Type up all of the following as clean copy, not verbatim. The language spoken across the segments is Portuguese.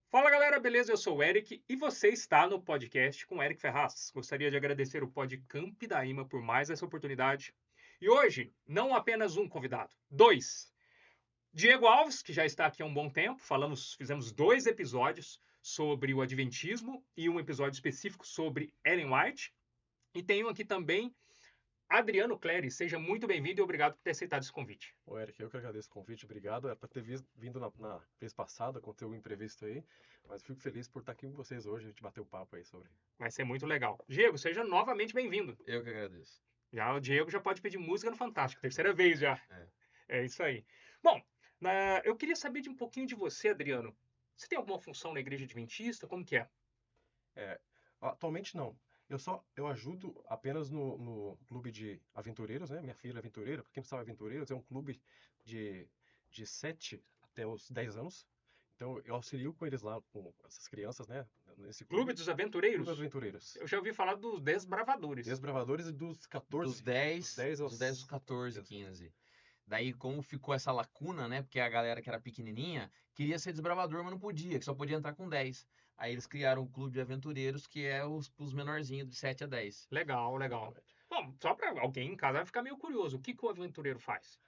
Fala galera, beleza? Eu sou o Eric e você está no podcast com Eric Ferraz. Gostaria de agradecer o Podcamp da IMA por mais essa oportunidade. E hoje, não apenas um convidado, dois. Diego Alves, que já está aqui há um bom tempo, fizemos 2 episódios sobre o Adventismo e um episódio específico sobre Ellen White. E tenho aqui também Adriano Clery. Seja muito bem-vindo e obrigado por ter aceitado esse convite. Ô, Eric, eu que agradeço o convite, obrigado. Era para ter vindo na vez passada, aconteceu um imprevisto aí, mas fico feliz por estar aqui com vocês hoje, a gente bater o papo aí sobre. Vai ser muito legal. Diego, seja novamente bem-vindo. Eu que agradeço. Já o Diego já pode pedir música no Fantástico, terceira vez já. É. É isso aí. Bom, eu queria saber de um pouquinho de você, Adriano. Você tem alguma função na igreja adventista? Como que é? É, atualmente não. Eu ajudo apenas no clube de aventureiros, né? Minha filha é aventureira, para quem não sabe, aventureiros é um clube de, de 7 até os 10 anos. Então eu auxilio com eles lá, com essas crianças, né? Nesse Clube clube, dos Clube Aventureiros? de Aventureiros. Eu já ouvi falar dos Desbravadores. Desbravadores e dos 14, Dos 10, 10 dos 10 aos 14, 15. Daí, como ficou essa lacuna, né? Porque a galera que era pequenininha queria ser desbravador, mas não podia, que só podia entrar com 10. Aí eles criaram o Clube de Aventureiros, que é os menorzinhos, de 7 a 10. Legal, legal. Bom, só para alguém em casa vai ficar meio curioso. O que que o aventureiro faz?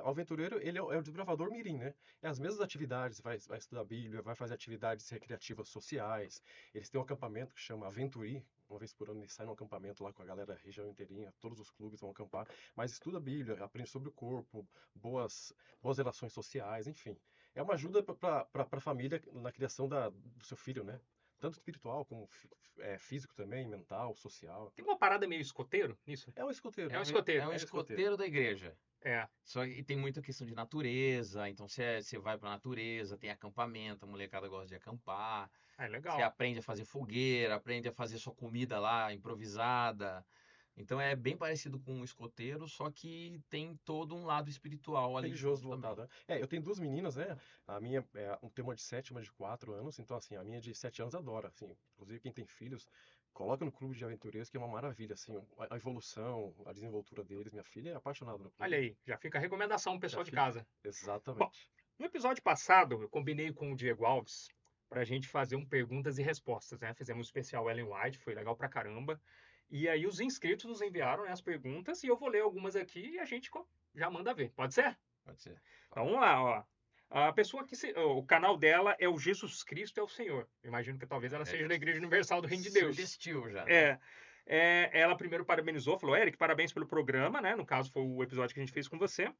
O aventureiro, ele é o desbravador mirim, né? É as mesmas atividades, vai estudar a Bíblia, vai fazer atividades recreativas sociais. Eles têm um acampamento que chama Aventuri. Uma vez por ano eles saem no acampamento lá com a galera da região inteirinha, todos os clubes vão acampar. Mas estuda a Bíblia, aprende sobre o corpo, boas relações sociais, enfim. É uma ajuda para a família na criação do seu filho, né? Tanto espiritual como físico também, mental, social. Tem uma parada meio escoteiro nisso? É um escoteiro. É um É escoteiro. um É escoteiro. escoteiro da igreja. É. Só que tem muita questão de natureza, então você vai pra natureza, tem acampamento, a molecada gosta de acampar. É Você legal. aprende a fazer fogueira, aprende a fazer sua comida lá, improvisada. Então é bem parecido com um escoteiro, só que tem todo um lado espiritual ali Religioso junto também. voltado, né? Eu tenho duas meninas, né? A minha tem uma de 7, uma de 4 anos. Então, assim, a minha de 7 anos adora, assim. Inclusive, quem tem filhos, coloca no clube de aventureiros, que é uma maravilha, assim. A evolução, a desenvoltura deles. Minha filha é apaixonada no Olha clube. aí, já fica a recomendação pro Já pessoal de fica. casa. Bom, Exatamente. no episódio passado, eu combinei com o Diego Alves para a gente fazer um perguntas e respostas, né? Fizemos um especial Ellen White, foi legal pra caramba. E aí os inscritos nos enviaram, né, as perguntas e eu vou ler algumas aqui e a gente já manda ver. Pode ser? Pode ser. Então vamos lá, ó. A pessoa o canal dela é o Jesus Cristo é o Senhor. Eu imagino que talvez ela seja da Igreja Universal do Reino de Deus. Suggestiu já. É, ela primeiro parabenizou, falou: Eric, parabéns pelo programa, né? No caso, foi o episódio que a gente fez com você.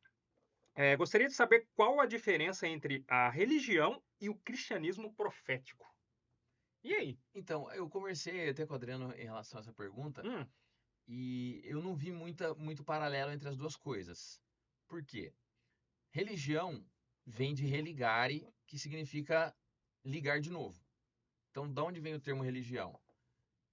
Gostaria de saber qual a diferença entre a religião e o cristianismo profético. E aí? Então, eu conversei até com o Adriano em relação a essa pergunta Hum, e eu não vi muito paralelo entre as duas coisas. Por quê? Religião vem de religare, que significa ligar de novo. Então, de onde vem o termo religião?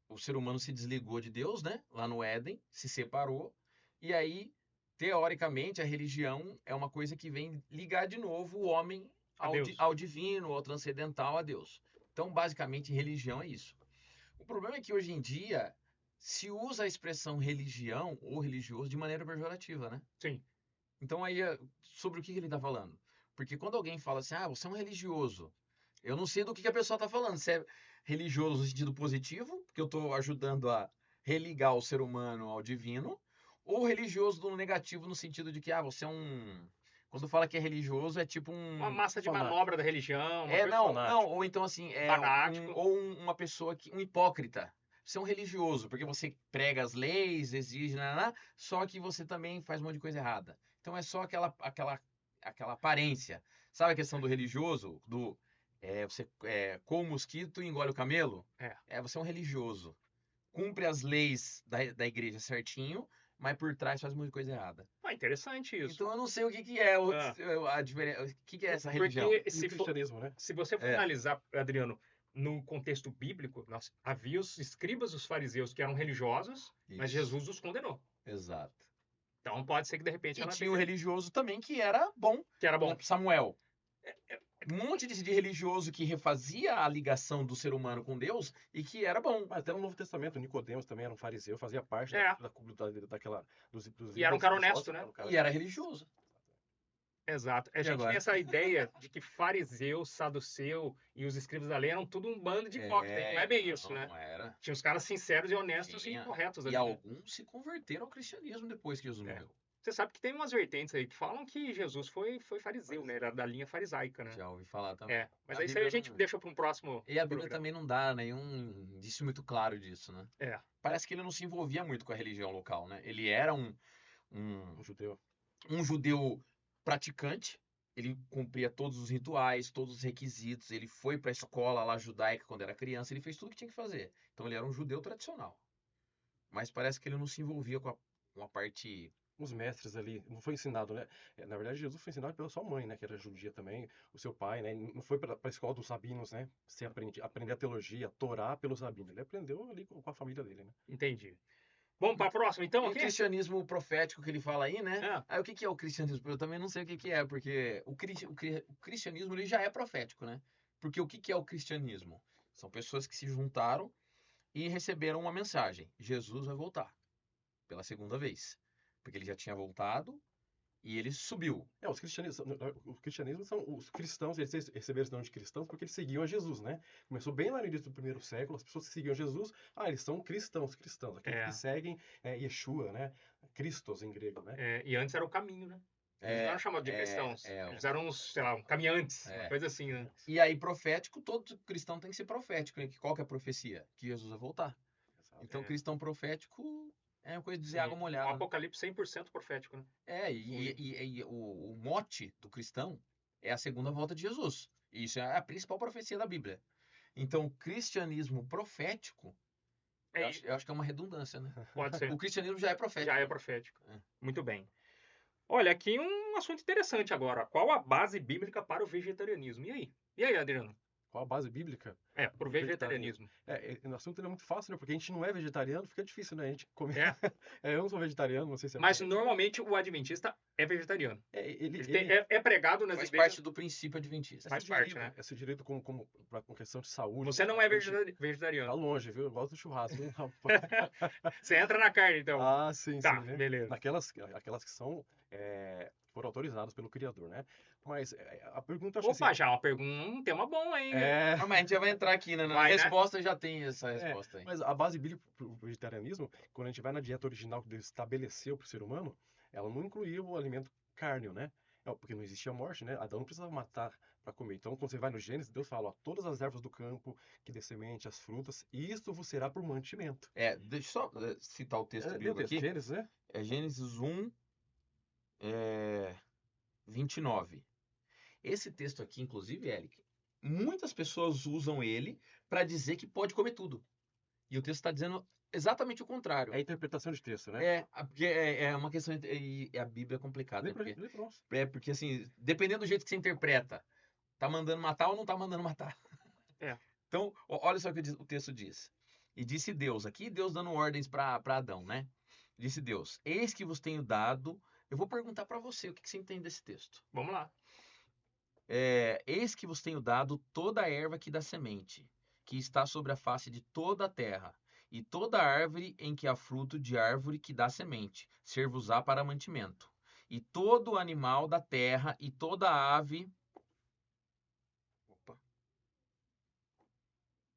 O ser humano se desligou de Deus, né? Lá no Éden, se separou, e aí, teoricamente, a religião é uma coisa que vem ligar de novo o homem a Deus. ao divino, ao transcendental, a Deus. Então, basicamente, religião é isso. O problema é que hoje em dia se usa a expressão religião ou religioso de maneira pejorativa, né? Sim. Então aí, sobre o que ele está falando? Porque quando alguém fala assim, ah, você é um religioso, eu não sei do que a pessoa está falando. Se é religioso no sentido positivo, porque eu estou ajudando a religar o ser humano ao divino, ou religioso no negativo, no sentido de que, ah, você é um... Quando fala que é religioso, é tipo Uma um... massa de Fanático. manobra da religião, uma É, coisa não, fanático. não, ou então assim, fanático. uma pessoa que, um hipócrita. Você é um religioso, porque você prega as leis, exige, só que você também faz um monte de coisa errada. Então é só aquela aparência. Sabe a questão do religioso? Você com o mosquito e engole o camelo? Você é um religioso. Cumpre as leis da igreja certinho, mas por trás faz um monte de coisa errada. Interessante isso. Então eu não sei o que é Ah. a diferença. O que é essa religião? Porque E o cristianismo, né? se você for É. analisar, Adriano, no contexto bíblico, havia os escribas, os fariseus, que eram religiosos, mas Isso. Jesus os condenou. Exato. Então pode ser que de repente E ela tinha o esteja... religioso também que era bom. Que era Por bom. exemplo, Samuel. Um monte de religioso que refazia a ligação do ser humano com Deus e que era bom. Mas até no Novo Testamento, Nicodemos também era um fariseu, fazia parte É. daquela dos E era um líderes cara religiosos, honesto, né? era um cara E era religioso. Exato. A E gente agora? tem essa ideia de que fariseu, saduceu e os escribas da lei eram tudo um bando de hipócritas. E não é bem isso, né? Não era. Tinha os caras sinceros e honestos e Tinha. corretos E ali, né? alguns se converteram ao cristianismo depois que Jesus É. morreu. Você sabe que tem umas vertentes aí que falam que Jesus foi fariseu, né? Era da linha farisaica, né? Já ouvi falar também. É. Mas A isso aí a Bíblia gente não- deixa para um próximo E a Bíblia programa. também não dá nenhum indício muito claro disso, né? É. Parece que ele não se envolvia muito com a religião local, né? Ele era um O judeu. judeu praticante, ele cumpria todos os rituais, todos os requisitos, ele foi para a escola lá judaica quando era criança, ele fez tudo o que tinha que fazer. Então ele era um judeu tradicional. Mas parece que ele não se envolvia com a parte. Os mestres ali, não foi ensinado, né? Na verdade, Jesus foi ensinado pela sua mãe, né? Que era judia também, o seu pai, né? Não foi para a escola dos rabinos, né? Você aprender a teologia, a Torá pelos rabinos. Ele aprendeu ali com a família dele, né? Entendi. Vamos para a próxima, então, E o aqui? cristianismo profético que ele fala aí, né? Ah, Aí o que que é o cristianismo? Eu também não sei o que que é, porque o cristianismo ele já é profético, né? Porque o que que é o cristianismo? São pessoas que se juntaram e receberam uma mensagem: Jesus vai voltar pela segunda vez. Porque ele já tinha voltado e ele subiu. Os cristianismos são os cristãos, eles receberam esse nome de cristãos porque eles seguiam a Jesus, né? Começou bem lá no início do primeiro século, as pessoas que seguiam Jesus, eles são cristãos, aqueles É. que seguem Yeshua, né? Christos em grego, né? e antes era o caminho, né? Eles não eram chamados de cristãos. Eles eram, sei lá, caminhantes, uma É. coisa assim, né? E aí, profético, todo cristão tem que ser profético, né? Qual que é a profecia? Que Jesus vai voltar. Exato. Então, É. cristão profético é uma coisa de dizer Sim, água um molhada. apocalipse 100% profético, né? E o mote do cristão é a segunda volta de Jesus. E isso é a principal profecia da Bíblia. Então, o cristianismo profético, eu acho que é uma redundância, né? Pode ser. O cristianismo já é profético. Já é né? profético. É. Muito bem. Olha, aqui um assunto interessante agora. Qual a base bíblica para o vegetarianismo? E aí? E aí, Adriano? Qual a base bíblica? Pro vegetarianismo. O assunto é muito fácil, né? Porque a gente não é vegetariano, fica difícil, né? A gente comer. É. Eu não sou vegetariano, não sei se é. Mas normalmente o adventista é vegetariano. Ele É pregado nas Faz igrejas. parte do princípio adventista. Faz parte, né? Esse direito com questão de saúde. Você não é a gente Tá vegetariano. longe, viu? Eu gosto do churrasco. Viu? Você entra na carne, então. Sim, Tá, sim, né? beleza. Aquelas que foram autorizadas pelo Criador, né? Mas a pergunta, eu acho Opa, assim, já uma pergunta, um tema bom, hein? Mas a gente já vai entrar aqui, né? Na Vai, né? resposta já tem essa resposta aí. mas a base bíblica pro vegetarianismo, quando a gente vai na dieta original que Deus estabeleceu para o ser humano, ela não incluía o alimento carne, né? Porque não existia morte, né? Adão não precisava matar para comer. Então, quando você vai no Gênesis, Deus fala, ó, todas as ervas do campo, que dê semente, as frutas, isto vos será por mantimento. Deixa eu só citar o texto Lê o bíblico texto, aqui. Gênesis, né? É Gênesis 1, 29. Esse texto aqui, inclusive, Eric, muitas pessoas usam ele para dizer que pode comer tudo. E o texto está dizendo exatamente o contrário. É a interpretação de texto, né? Porque é uma questão. E a Bíblia é complicada. Lê Né? Porque, pra nós. porque, assim, dependendo do jeito que você interpreta, tá mandando matar ou não tá mandando matar. É. Então, olha só o que o texto diz. E disse Deus, aqui Deus dando ordens para Adão, né? Disse Deus: Eis que vos tenho dado. Eu vou perguntar para você o que você entende desse texto. Vamos lá. Eis que vos tenho dado toda a erva que dá semente, que está sobre a face de toda a terra, e toda árvore em que há fruto de árvore que dá semente, ser-vos-á para mantimento. E todo animal da terra, e toda ave.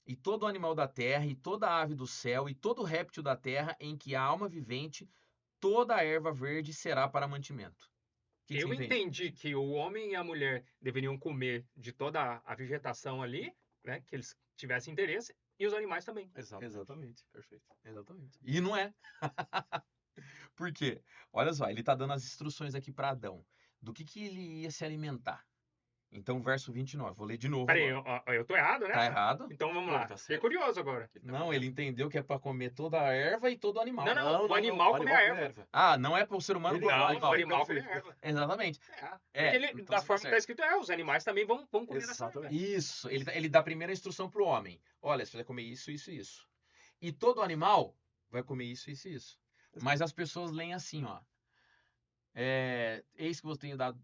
E todo animal da terra, e toda ave do céu, e todo réptil da terra, em que há alma vivente, toda a erva verde será para mantimento. Que Eu você entende? entendi que o homem e a mulher deveriam comer de toda a vegetação ali, né? Que eles tivessem interesse, e os animais também. Exatamente. Perfeito. Exatamente. E não é. Por quê? Olha só, ele está dando as instruções aqui para Adão. Do que ele ia se alimentar. Então, verso 29. Vou ler de novo Peraí, agora. eu tô errado, né? Tá errado? Então vamos Não, lá. tá Fiquei certo. curioso agora. Não, ele entendeu que é para comer toda a erva e todo animal. Não, o animal come a erva. Não é para o ser humano Ele- comer o Não, animal. o animal come a erva. Exatamente. Porque então da você forma tá que tá escrito, os animais também vão comer essa erva. Exatamente. Isso, ele dá a primeira instrução pro homem. Olha, você vai comer isso, isso e isso. E todo animal vai comer isso, isso e isso. Mas as pessoas leem assim, ó. Eis que vos tenho dado,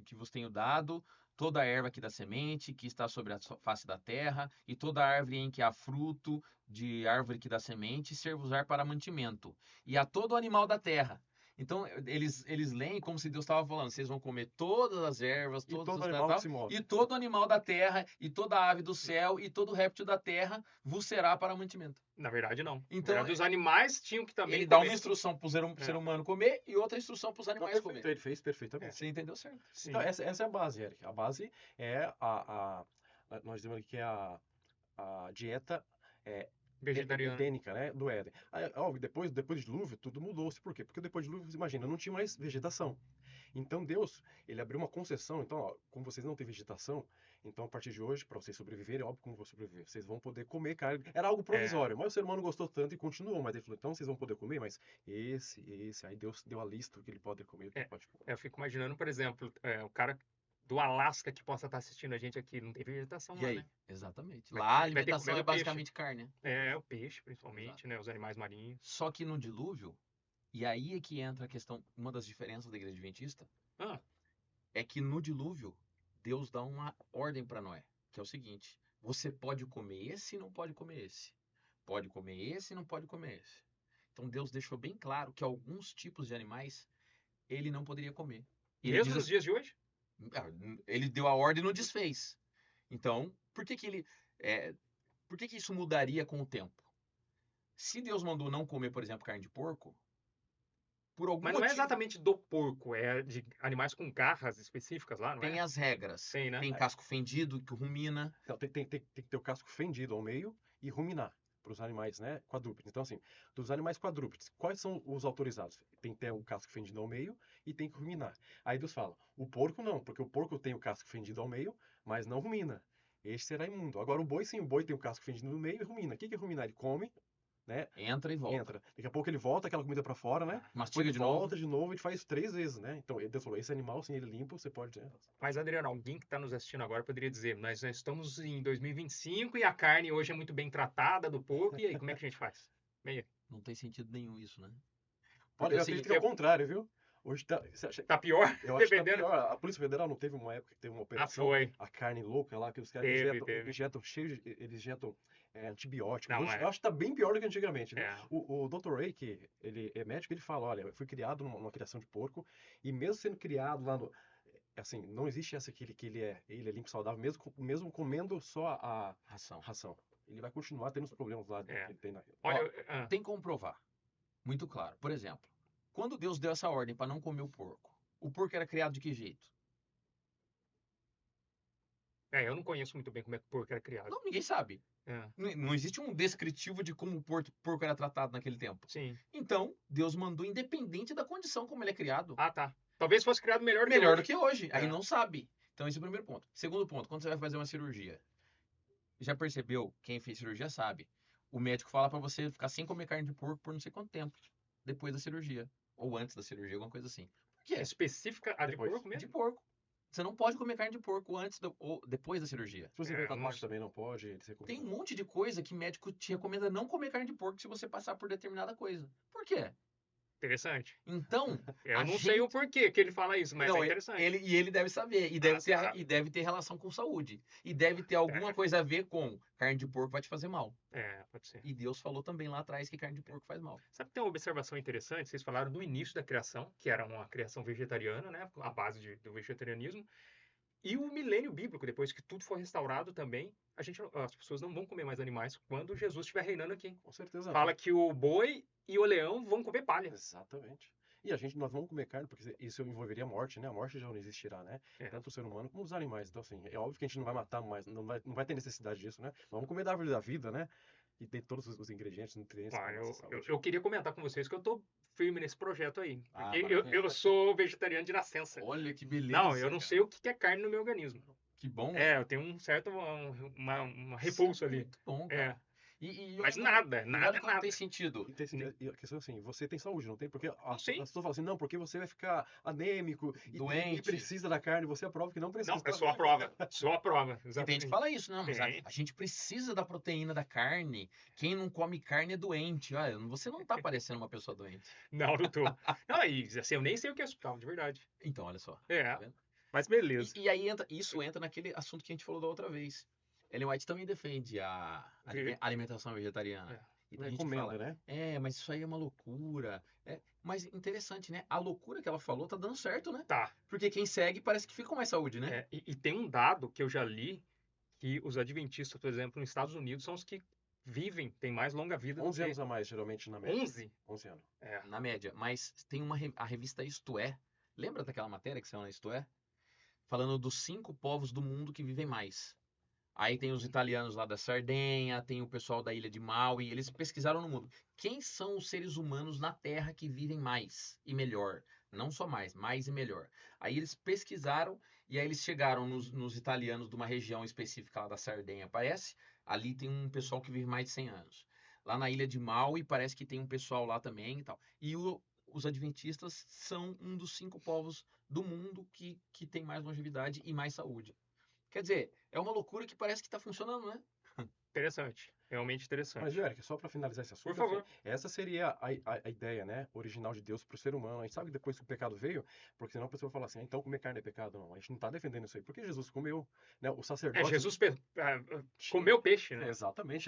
que vos tenho dado toda a erva que dá semente, que está sobre a face da terra, e toda árvore em que há fruto de árvore que dá semente, ser-vos-á para mantimento. E a todo animal da terra. Então, eles leem como se Deus estava falando, vocês vão comer todas as ervas, E todos todo os animal tal, que se move. e todo animal da terra, e toda ave do céu, e todo réptil da terra vos será para mantimento. Na verdade, não. Na Então, verdade, os animais tinham que também ele dá uma comer. instrução para o ser É. humano comer e outra instrução para os Não, animais perfeito, comer. ele fez perfeitamente. Você entendeu certo? Sim. Então, essa é a base, Eric. A base é nós dizemos aqui que é a dieta é, Vegetariano. edênica, né, do Éden. Aí, óbvio, depois do dilúvio, tudo mudou-se. Por quê? Porque depois do dilúvio, você imagina, não tinha mais vegetação. Então Deus, ele abriu uma concessão. Então, ó, como vocês não têm vegetação, então a partir de hoje, para vocês sobreviverem, óbvio como vão sobreviver, vocês vão poder comer carne. Era algo provisório, mas o ser humano gostou tanto e continuou. Mas ele falou, então vocês vão poder comer, mas esse. Aí Deus deu a lista do que ele pode comer e o que É. não pode comer. Eu fico imaginando, por exemplo, o cara do Alasca que possa estar assistindo a gente aqui, não tem vegetação E lá, aí? né? Exatamente. Vai- Lá a vai ter que alimentação comer é o peixe. basicamente carne. É, o peixe, principalmente, né? Os animais marinhos. Só que no dilúvio, e aí é que entra a questão, uma das diferenças da igreja adventista, Ah, é que no dilúvio, Deus dá uma ordem para Noé, que é o seguinte: você pode comer esse e não pode comer esse. Pode comer esse e não pode comer esse. Então Deus deixou bem claro que alguns tipos de animais ele não poderia comer. E ele mesmo diz nos assim, dias de hoje? ele deu a ordem e não desfez. Então, por que que ele, por que que isso mudaria com o tempo? Se Deus mandou não comer, por exemplo, carne de porco, por algum Mas não é motivo exatamente do porco, é de animais com garras específicas lá, não tem é? as regras. Tem, né? Tem casco fendido que rumina. Então, tem que ter o casco fendido ao meio e ruminar para os animais, né, quadrúpedes. Então, assim, dos animais quadrúpedes, quais são os autorizados? Tem que ter o casco fendido ao meio e tem que ruminar. Aí Deus fala, o porco não, porque o porco tem o casco fendido ao meio, mas não rumina. Este será imundo. Agora o boi sim, o boi tem o casco fendido no meio e rumina. O que que é ruminar? Ele come, né, Entra e volta. entra. Daqui a pouco ele volta, aquela comida para fora, né? Depois Mastiga ele de novo. volta de novo e faz 3 vezes, né? Então, Deus falou, esse animal, sim, ele limpo, você pode... Mas, Adriano, alguém que está nos assistindo agora poderia dizer, nós estamos em 2025 e a carne hoje é muito bem tratada do porco, e aí, como é que a gente faz? Meio. Não tem sentido nenhum isso, né? Olha, eu assim, acredito que é o contrário, viu? Hoje tá... Tá pior? Eu acho que tá Dependendo. pior. A Polícia Federal não teve uma época que teve uma operação, foi. a carne louca lá, que os caras Teve. injetam cheio de, eles injetam antibiótico. Não, Hoje, é. eu acho que tá bem pior do que antigamente, né? É. O Dr. Ray, que ele é médico, ele fala, olha, eu fui criado numa criação de porco, e mesmo sendo criado lá no... Assim, não existe essa que ele é limpo, saudável, mesmo comendo só a ração. Ele vai continuar tendo os problemas lá que ele tem na... Olha, Tem como provar. Muito claro. Por exemplo, quando Deus deu essa ordem para não comer o porco era criado de que jeito? eu não conheço muito bem como é que o porco era criado. Não, ninguém sabe. É. Não existe um descritivo de como o porco era tratado naquele tempo. Sim. Então, Deus mandou independente da condição como ele é criado. Ah, tá. Talvez fosse criado melhor Melhor do do que hoje. Aí É. não sabe. Então, esse é o primeiro ponto. Segundo ponto, quando você vai fazer uma cirurgia, já percebeu, quem fez cirurgia sabe, o médico fala pra você ficar sem comer carne de porco por não sei quanto tempo, depois da cirurgia, ou antes da cirurgia, alguma coisa assim. Por quê? Específica a de Depois. porco mesmo? De porco. Você não pode comer carne de porco antes ou depois da cirurgia. Se você É, vê eu não tatuagem sei. também não pode, ele se Tem um monte de coisa que médico te recomenda não comer carne de porco se você passar por determinada coisa. Por quê? Interessante. Então, Eu a não sei o gente- porquê que ele fala isso, mas Não, é interessante. ele deve saber, e tá. deve ter relação com saúde. E deve ter alguma coisa a ver com carne de porco vai te fazer mal. Pode ser. E Deus falou também lá atrás que carne de porco faz mal. Sabe que tem uma observação interessante? Vocês falaram do início da criação, que era uma criação vegetariana, né? A base do vegetarianismo. E o milênio bíblico, depois que tudo for restaurado também, as pessoas não vão comer mais animais quando Jesus estiver reinando aqui. Com certeza. Fala que o boi e o leão vão comer palha. Exatamente. E nós vamos comer carne, porque isso envolveria a morte, né? A morte já não existirá, né? É. Tanto o ser humano como os animais. Então, assim, é óbvio que a gente não vai matar mais, não vai ter necessidade disso, né? Vamos comer da árvore da vida, né? E ter todos os ingredientes, nutrientes para a nossa saúde. Eu queria comentar com vocês que eu tô firme nesse projeto aí. Ah, Porque bacana. eu sou vegetariano de nascença. Olha que beleza. Não, eu não cara. sei o que é carne no meu organismo. Que bom. Eu tenho um certo uma repulso ali. Muito bom, É. cara. E Mas olha nada como nada. tem sentido. E a questão é assim, você tem saúde, não tem? Porque as Sim. pessoas falam assim, não, porque você vai ficar anêmico Doente. e precisa da carne, você aprova que não precisa. Não, é só a prova. Só a prova. E tem gente Exatamente. que fala isso, não, mas Tem. a gente precisa da proteína da carne. Quem não come carne é doente. Olha, você não tá parecendo uma pessoa doente. Não tô. Não, e assim, eu nem sei o que é hospital, de verdade. Então, olha só. É. Tá vendo? Mas beleza. E aí isso entra naquele assunto que a gente falou da outra vez. Ellen White também defende a alimentação vegetariana. É. E Não tem gente que recomenda, fala, né? mas isso aí é uma loucura. Mas interessante, né? A loucura que ela falou tá dando certo, né? Tá. Porque quem segue parece que fica com mais saúde, né? E tem um dado que eu já li que os adventistas, por exemplo, nos Estados Unidos, são os que vivem, têm mais longa vida do 11 que anos a mais, geralmente, na média. 11. 11 anos. É. Na média. Mas tem a revista Isto É. Lembra daquela matéria que saiu na Isto É? Falando dos 5 povos do mundo que vivem mais. Aí tem os italianos lá da Sardenha, tem o pessoal da ilha de Maui, eles pesquisaram no mundo. Quem são os seres humanos na Terra que vivem mais e melhor? Não só mais e melhor. Aí eles pesquisaram e aí eles chegaram nos italianos de uma região específica lá da Sardenha, parece. Ali tem um pessoal que vive mais de 100 anos. Lá na ilha de Maui parece que tem um pessoal lá também e tal. E os adventistas são um dos 5 povos do mundo que tem mais longevidade e mais saúde. Quer dizer, é uma loucura que parece que está funcionando, né? Interessante. Realmente Mas, interessante. Eric, só para finalizar esse Por assunto, assim, favor. essa seria a ideia, né, original de Deus para o ser humano. A gente sabe que depois que o pecado veio, porque senão a pessoa fala assim, então comer carne é pecado. Não, a gente não está defendendo isso aí, porque Jesus comeu, né, o sacerdote Jesus tinha. comeu peixe, né? Exatamente,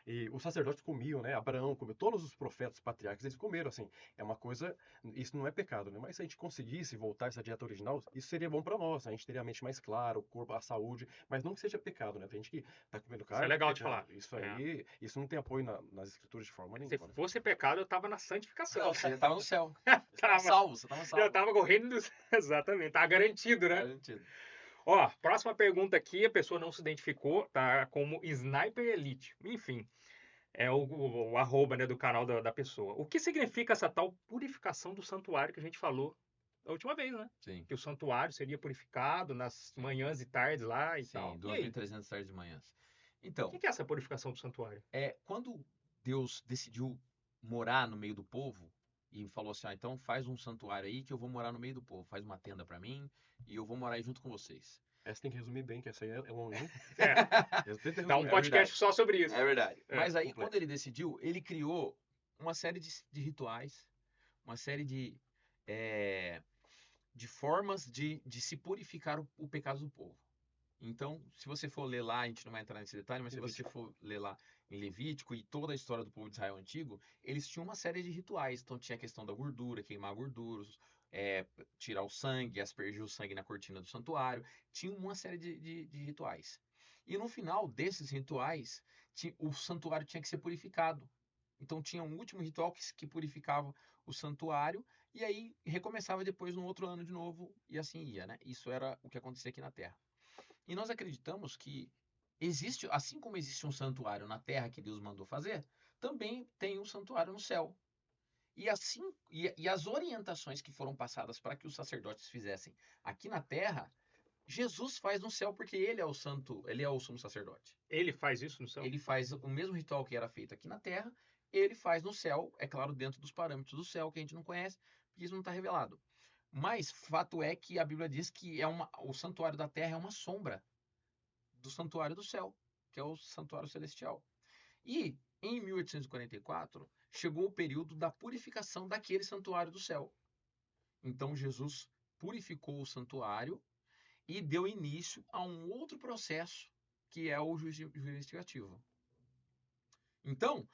e os sacerdotes comiam, né, Abraão comeu, todos os profetas, os patriarcas, eles comeram, assim, é uma coisa, isso não é pecado, né, mas se a gente conseguisse voltar a essa dieta original, isso seria bom para nós, a gente teria a mente mais clara, o corpo, a saúde, mas não que seja pecado, né, tem gente que tá comendo Isso é carne, tá legal de pecando, falar. isso aí, isso não tem apoio nas escrituras de forma Se nenhuma, né? fosse pecado, eu tava na santificação. Não, você estava no céu. Você estava Tava. salvo, você estava Eu salvo. tava correndo dos... Exatamente, tá garantido, né? Garantido. Ó, próxima pergunta aqui, a pessoa não se identificou, tá como Sniper Elite. Enfim, é o arroba, né, do canal da pessoa. O que significa essa tal purificação do santuário que a gente falou da última vez, né? Sim, Que o santuário seria purificado nas manhãs e tardes lá e sim, tal. E aí? 2.300 tardes de manhãs. O Então, que é essa purificação do santuário? quando Deus decidiu morar no meio do povo e falou assim, então faz um santuário aí que eu vou morar no meio do povo, faz uma tenda para mim e eu vou morar aí junto com vocês. Essa tem que resumir bem, que essa aí é longe, hein? É, Tenta dá um resumir, podcast só sobre isso. É verdade. É, Mas aí, quando complexo. ele decidiu, ele criou uma série de rituais, uma série eh, de formas de se purificar o pecado do povo. Então, se você for ler lá, a gente não vai entrar nesse detalhe, mas se você Levítico. for ler lá em Levítico e toda a história do povo de Israel antigo, eles tinham uma série de rituais. Então, tinha a questão da gordura, queimar gorduras, tirar o sangue, aspergir o sangue na cortina do santuário. Tinha uma série de rituais. E no final desses rituais, o santuário tinha que ser purificado. Então, tinha um último ritual que purificava o santuário e aí recomeçava depois no outro ano de novo e assim ia, né? Isso era o que acontecia aqui na Terra. E nós acreditamos que existe, assim como existe um santuário na terra que Deus mandou fazer, também tem um santuário no céu. E assim, e as orientações que foram passadas para que os sacerdotes fizessem aqui na terra, Jesus faz no céu porque ele é o santo, ele é o sumo sacerdote. Ele faz isso no céu? Ele faz o mesmo ritual que era feito aqui na terra, ele faz no céu, é claro, dentro dos parâmetros do céu que a gente não conhece, porque isso não está revelado. Mas fato é que a Bíblia diz que o santuário da terra é uma sombra do santuário do céu, que é o santuário celestial. E em 1844 chegou o período da purificação daquele santuário do céu. Então Jesus purificou o santuário e deu início a um outro processo que é o juízo investigativo. Então,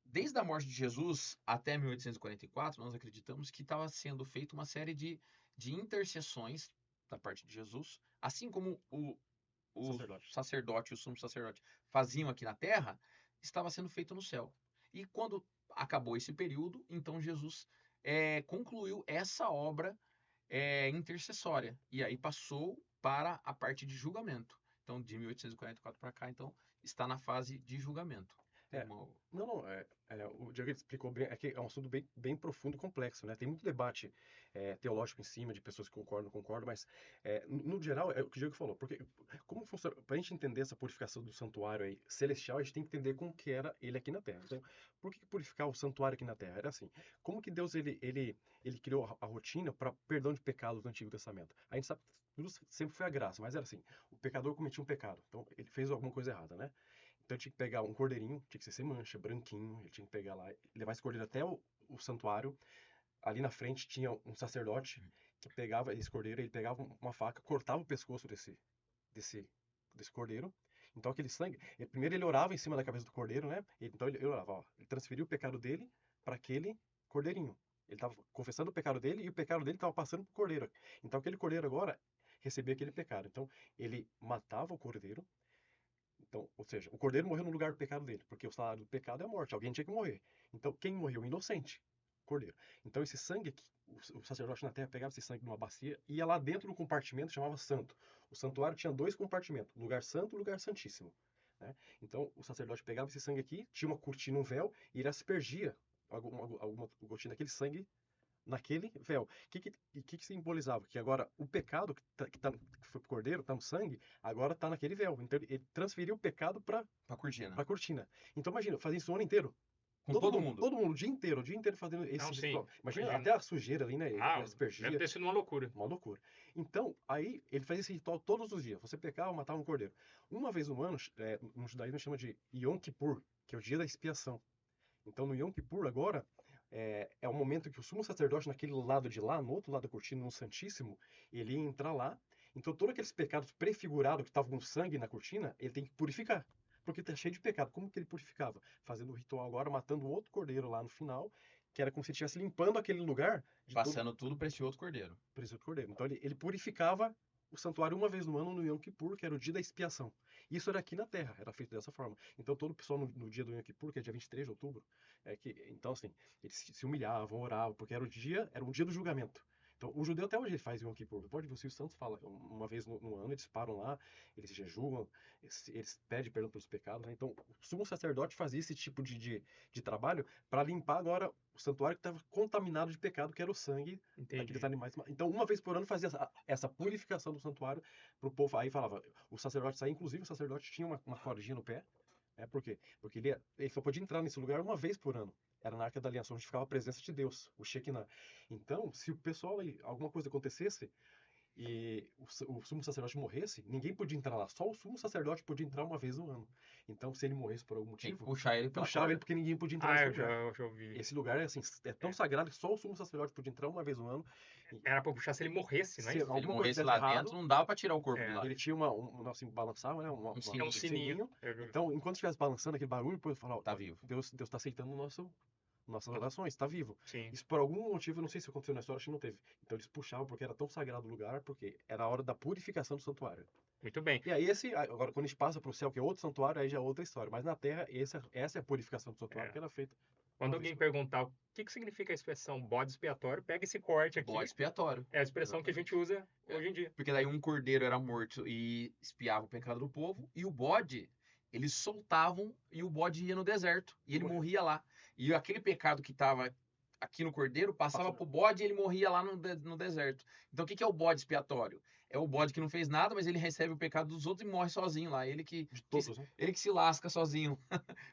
desde a morte de Jesus até 1844, nós acreditamos que estava sendo feita uma série de intercessões da parte de Jesus, assim como o sacerdote e o sumo sacerdote faziam aqui na terra, estava sendo feito no céu. E quando acabou esse período, então Jesus concluiu essa obra intercessória. E aí passou para a parte de julgamento. Então, de 1844 para cá, então, está na fase de julgamento. É, não, o Diego explicou bem, é que é um assunto bem profundo e complexo, né? Tem muito debate teológico em cima, de pessoas que concordam, não concordam, mas no geral é o que o Diego falou, porque como funciona, para a gente entender essa purificação do santuário aí, celestial, a gente tem que entender como que era ele aqui na Terra. Então, por que purificar o santuário aqui na Terra? Era assim, como que Deus ele criou a rotina para perdão de pecados no Antigo Testamento? A gente sabe que tudo sempre foi a graça, mas era assim, o pecador cometia um pecado, então ele fez alguma coisa errada, né? Então eu tinha que pegar um cordeirinho, tinha que ser sem mancha, branquinho, ele tinha que pegar lá, levar esse cordeiro até o santuário. Ali na frente tinha um sacerdote que pegava esse cordeiro, ele pegava uma faca, cortava o pescoço desse cordeiro, Então aquele sangue, primeiro ele orava em cima da cabeça do cordeiro, né? Então ele orava, ó, ele transferiu o pecado dele para aquele cordeirinho. Ele estava confessando o pecado dele e o pecado dele estava passando para o cordeiro. Então aquele cordeiro agora recebia aquele pecado. Então ele matava o cordeiro. Então, ou seja, o cordeiro morreu no lugar do pecado dele, porque o salário do pecado é a morte. Alguém tinha que morrer. Então quem morreu? O inocente, o cordeiro. Então esse sangue aqui, o sacerdote na terra pegava esse sangue numa bacia e ia lá dentro do compartimento, chamava santo. O santuário tinha 2 compartimentos, lugar santo e lugar santíssimo, né? Então o sacerdote pegava esse sangue aqui, tinha uma cortina, um véu, e ele aspergia alguma gotinha daquele sangue naquele véu. O que simbolizava? Que agora o pecado que foi pro cordeiro, tá no sangue, agora tá naquele véu. Então ele transferiu o pecado Pra cortina. pra cortina. Então imagina, fazia isso o ano inteiro. Com todo mundo. Todo mundo, o dia inteiro fazendo esse Não, sim, ritual. Imagina imagino. até a sujeira ali, né? Ele Ah, aspergia. deve ter sido uma loucura. Uma loucura. Então, aí ele fazia esse ritual todos os dias. Você pecava, matava um cordeiro. Uma vez no ano, no judaísmo chama de Yom Kippur, que é o dia da expiação. Então, no Yom Kippur, agora, é o momento que o sumo sacerdote, naquele lado de lá, no outro lado da cortina, no Santíssimo, ele ia entrar lá. Então, todos aqueles pecados prefigurados que estavam com sangue na cortina, ele tem que purificar. Porque está cheio de pecado. Como que ele purificava? Fazendo o ritual agora, matando outro cordeiro lá no final, que era como se estivesse limpando aquele lugar de Passando tudo para esse outro cordeiro. presunto cordeiro. Então ele purificava o santuário uma vez no ano no Yom Kippur, que era o dia da expiação. Isso era aqui na Terra, era feito dessa forma. Então todo o pessoal no dia do Yom Kippur, que é dia 23 de outubro, então assim, eles se humilhavam, oravam, porque era um dia do julgamento. Então o judeu até hoje ele faz Yom Kippur. Pode ver, o Silvio Santos fala, uma vez no ano eles param lá, eles jejuam, eles pedem perdão pelos pecados, né? Então o sumo sacerdote fazia esse tipo de trabalho para limpar agora o santuário que estava contaminado de pecado, que era o sangue Entendi. daqueles animais. Então, uma vez por ano fazia essa purificação do santuário para o povo. Aí falava, o sacerdote saía, inclusive o sacerdote tinha uma cordinha no pé. Por quê? Porque ele só podia entrar nesse lugar uma vez por ano. Era na Arca da Aliança, onde ficava a presença de Deus, o Shekinah. Então, se o pessoal aí, alguma coisa acontecesse e o sumo sacerdote morresse, ninguém podia entrar lá. Só o sumo sacerdote podia entrar uma vez no ano. Então, se ele morresse por algum Tem que motivo, puxar ele pela puxava corda. ele porque ninguém podia entrar Ah, nesse eu lugar. já ouvi. Esse lugar é tão sagrado que só o sumo sacerdote podia entrar uma vez no ano. Era pra puxar se ele morresse, não é Se isso? Se ele alguma coisa morresse desse lá errado, dentro, não dava pra tirar o corpo É. de lá. ele tinha assim, balançava, né? sininho. É um sininho. Então, enquanto estivesse balançando aquele barulho, depois falava, Tá vivo. Deus está aceitando nossas orações, está vivo. Sim. Isso por algum motivo, eu não sei se aconteceu na história, acho que não teve. Então eles puxavam porque era tão sagrado o lugar, porque era a hora da purificação do santuário. Muito bem. E aí agora quando a gente passa para o céu, que é outro santuário, aí já é outra história. Mas na terra, essa é a purificação do santuário que era feita. Quando uma alguém vez por ano. perguntar o que significa a expressão bode expiatório, pega esse corte aqui. Bode expiatório. É a expressão que a gente usa hoje em dia. Porque daí um cordeiro era morto e espiava o pecado do povo, e o bode, eles soltavam e o bode ia no deserto, e ele morria lá. E aquele pecado que estava aqui no cordeiro passava pro bode e ele morria lá no deserto. Então o que é o bode expiatório? É o bode que não fez nada, mas ele recebe o pecado dos outros e morre sozinho lá. De todos, né? Ele que se lasca sozinho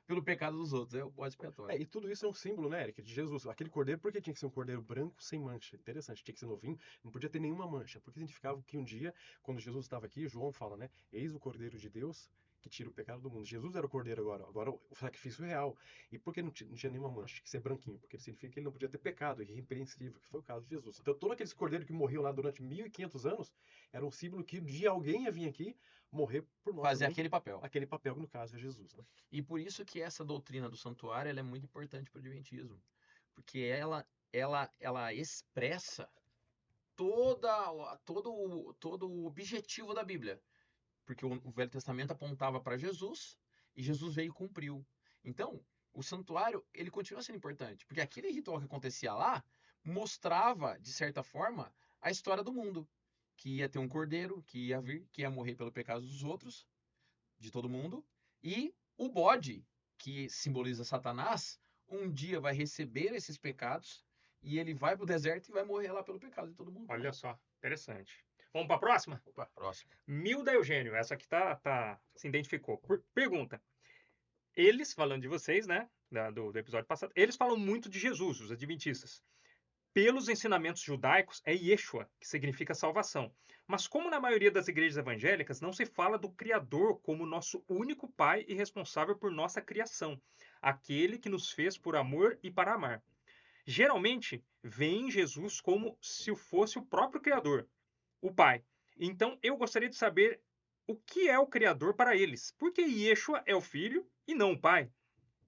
pelo pecado dos outros. É o bode expiatório. E tudo isso é um símbolo, né, Eric, de Jesus. Aquele cordeiro, por que tinha que ser um cordeiro branco sem mancha? Interessante, tinha que ser novinho, não podia ter nenhuma mancha. Porque significava que um dia, quando Jesus estava aqui, João fala, né, eis o cordeiro de Deus que tira o pecado do mundo. Jesus era o cordeiro agora o sacrifício real. E por que não tinha nenhuma mancha? Tinha que ser branquinho, porque significa que ele não podia ter pecado, irrepreensível, que foi o caso de Jesus. Então, todos aqueles cordeiros que morriam lá durante 1500 anos, era um símbolo que de alguém ia vir aqui morrer por nós. Fazer também. aquele papel. Aquele papel, que no caso é Jesus, né? E por isso que essa doutrina do santuário ela é muito importante para o Adventismo. Porque ela expressa todo o objetivo da Bíblia. Porque o Velho Testamento apontava para Jesus e Jesus veio e cumpriu. Então, o santuário, ele continua sendo importante. Porque aquele ritual que acontecia lá mostrava, de certa forma, a história do mundo. Que ia ter um cordeiro, que ia vir, que ia morrer pelo pecado dos outros, de todo mundo. E o bode, que simboliza Satanás, um dia vai receber esses pecados e ele vai pro deserto e vai morrer lá pelo pecado de todo mundo. Olha só, interessante. Vamos para a próxima? Opa, próximo. Milda Eugênio, essa aqui se identificou. Pergunta. Eles, falando de vocês, né, do episódio passado, eles falam muito de Jesus, os adventistas. Pelos ensinamentos judaicos, é Yeshua, que significa salvação. Mas como na maioria das igrejas evangélicas, não se fala do Criador como nosso único Pai e responsável por nossa criação, aquele que nos fez por amor e para amar. Geralmente, veem Jesus como se fosse o próprio Criador, o Pai. Então, eu gostaria de saber o que é o Criador para eles. Porque Yeshua é o Filho e não o Pai.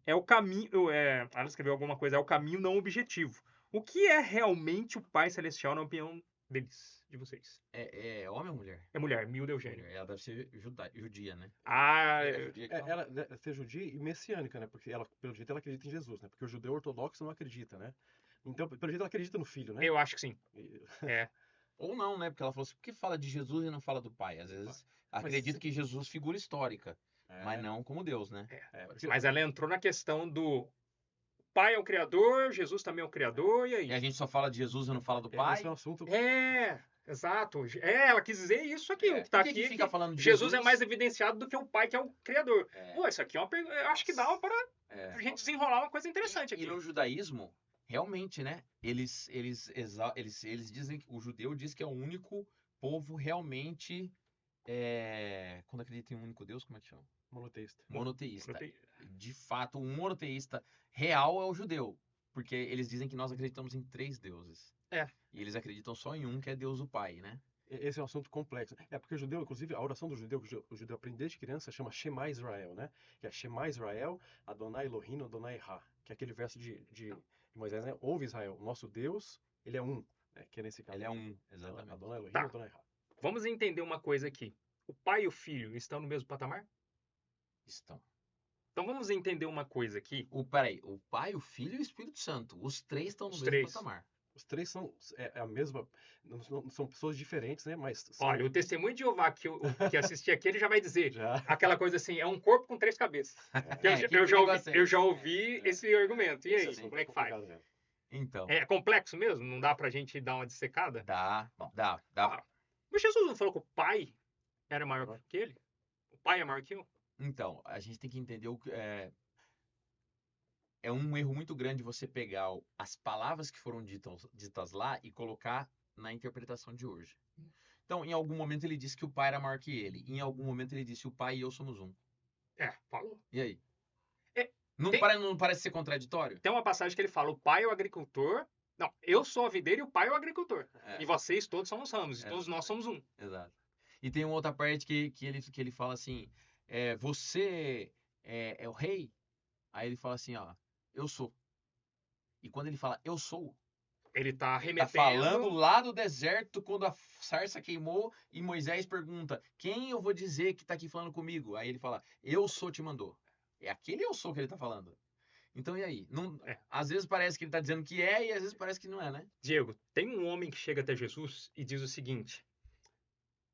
É o caminho. Ela escreveu alguma coisa, é o caminho não objetivo. O que é realmente o Pai Celestial na opinião deles, de vocês? É homem ou mulher? É mulher, Milda Eugênio. Mulher. Ela deve ser judia, né? Ah, É judia que fala? Ela deve ser judia e messiânica, né? Porque ela, pelo jeito, ela acredita em Jesus, né? Porque o judeu ortodoxo não acredita, né? Então, pelo jeito, ela acredita no filho, né? eu acho que sim. E- É. Ou não, né? Porque ela falou assim, por que fala de Jesus e não fala do Pai? Às vezes acredita que Jesus é figura histórica, mas É, não como Deus, né? porque- Mas ela entrou na questão do Pai é o Criador, Jesus também é o Criador, e E aí? a gente só fala de Jesus e não fala do esse Pai. é um assunto. Exato. Ela quis dizer isso aqui, o que tá Por que aqui que é fica que falando de Jesus é Jesus? mais evidenciado do que o Pai, que é o Criador. É. Pô, isso aqui é uma pergunta. Eu acho que dá para É. a gente desenrolar uma coisa interessante E aqui. no judaísmo, realmente, né? Eles dizem que o judeu diz que é o único povo realmente quando acredita em um único Deus, como é que chama? Monoteísta. Monoteísta. De fato, um monoteísta real é o judeu, porque eles dizem que nós acreditamos em 3 deuses. É. E eles acreditam só em um, que é Deus o Pai, né? Esse é um assunto complexo. É porque o judeu, inclusive, a oração do judeu, que o judeu aprende desde criança, chama Shema Israel, né? Que é Shema Israel, Adonai Elohim, Adonai Ra. Que é aquele verso de Moisés, né? Ouve Israel, nosso Deus, ele é um. Né? Que é nesse caso. Ele é um, exatamente. Adonai Elohim, Tá. Adonai Ra. Vamos entender uma coisa aqui. O pai e o filho estão no mesmo patamar? Estão. Então vamos entender uma coisa aqui. Peraí, o Pai, o Filho e o Espírito Santo. Os 3 estão no Os mesmo 3. patamar. Os três são a mesma. Não são pessoas diferentes, né? Mas são, Olha, o testemunho de Jeová que assistir aqui, ele já vai dizer já. aquela coisa assim, é um corpo com 3 cabeças. Que É, que eu já ouvi, negócio é eu já esse? ouvi esse argumento. E Esse aí, assunto como é que faz? complicado mesmo. Então, É complexo mesmo? Não dá pra gente dar uma dissecada? dá. Mas Jesus não falou que o pai era maior que ele? O pai é maior que eu? Então, a gente tem que entender o que é um erro muito grande você pegar as palavras que foram ditas lá e colocar na interpretação de hoje. Então, em algum momento ele disse que o pai era maior que ele. Em algum momento ele disse o pai e eu somos um. Falou. E aí? É, Não, tem- não parece ser contraditório? Tem uma passagem que ele fala, o pai é o agricultor. Não, eu sou a videira e o pai é o agricultor. É. E vocês todos são os ramos, e É. todos nós somos um. Exato. E tem uma outra parte que ele fala assim: você é o rei? Aí ele fala assim: ó, eu sou. E quando ele fala eu sou, Ele tá ele tá remetendo. falando lá do deserto quando a sarça queimou e Moisés pergunta: quem eu vou dizer que tá aqui falando comigo? Aí ele fala: eu sou te mandou. É aquele eu sou que ele tá falando. Então e aí? Não, às vezes parece que ele tá dizendo que é e às vezes parece que não é, né? Diego, tem um homem que chega até Jesus e diz o seguinte: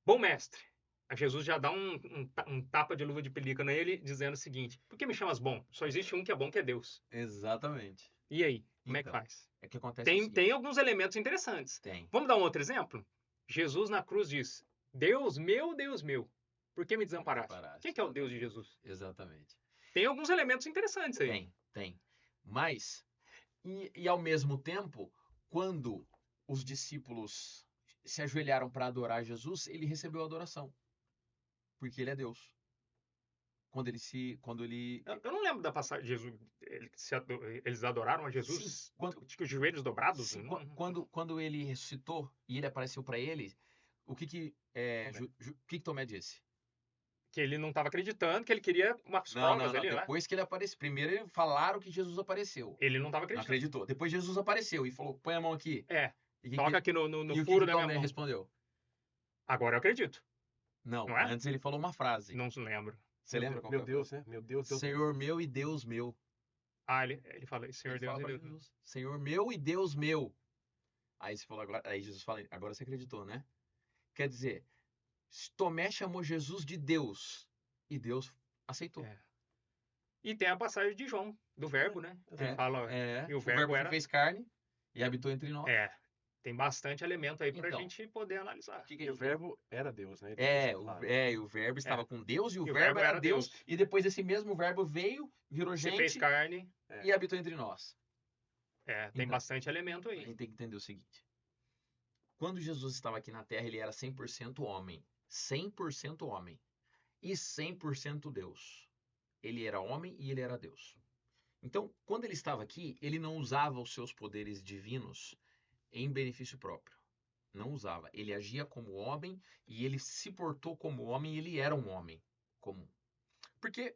bom mestre. A Jesus já dá um tapa de luva de pelica nele, dizendo o seguinte: por que me chamas bom? Só existe um que é Deus. Exatamente. E aí? Como é que Então, faz? É que acontece o seguinte, Tem alguns elementos interessantes. tem. Vamos dar um outro exemplo? Jesus na cruz diz: Deus meu, por que me desamparaste? Quem que é o Deus de Jesus? Exatamente. Tem alguns elementos interessantes aí. Tem. Mas, e ao mesmo tempo, quando os discípulos se ajoelharam para adorar Jesus, ele recebeu adoração. Porque ele é Deus. Quando ele Eu não lembro da passagem de Jesus. Eles adoraram a Jesus? Sim, quando- Tipo, os joelhos dobrados? Sim, Não- quando ele ressuscitou e ele apareceu para eles, o que Tomé disse? Que ele não estava acreditando, que ele queria umas provas ali, né? Depois que ele apareceu, primeiro falaram que Jesus apareceu. Ele não estava Não acreditando. acreditou. Depois Jesus apareceu e falou: "Põe a mão aqui". E Toca aqui no e o furo que da minha Tomé mão. respondeu? Agora eu acredito. Não, Não é? antes ele falou uma frase. Não se lembro. Você lembra qual Meu que foi? Deus, né? Meu Deus, Deus. Senhor meu e Deus meu. Ah, ele fala isso, Senhor Ele Deus fala e pra Deus. Jesus, Senhor meu e Deus meu. Aí você falou agora, aí Jesus fala, agora você acreditou, né? Quer dizer, Tomé chamou Jesus de Deus e Deus aceitou. É. E tem a passagem de João, do verbo, né? Que fala, e o verbo se era... fez carne e habitou entre nós. Tem bastante elemento aí pra Então, gente poder analisar. O que que a E o gente verbo era Deus, né? Ele deixa claro. e o verbo estava com Deus e o E o verbo verbo era era Deus. Deus. E depois esse mesmo verbo veio, virou Você fez gente carne. e habitou entre nós. Tem Então, bastante elemento A aí. gente tem que entender o seguinte. Quando Jesus estava aqui na Terra, ele era 100% homem. 100% homem. E 100% Deus. Ele era homem e ele era Deus. Então, quando ele estava aqui, ele não usava os seus poderes divinos em benefício próprio. Não usava. Ele agia como homem e ele se portou como homem e ele era um homem comum. Porque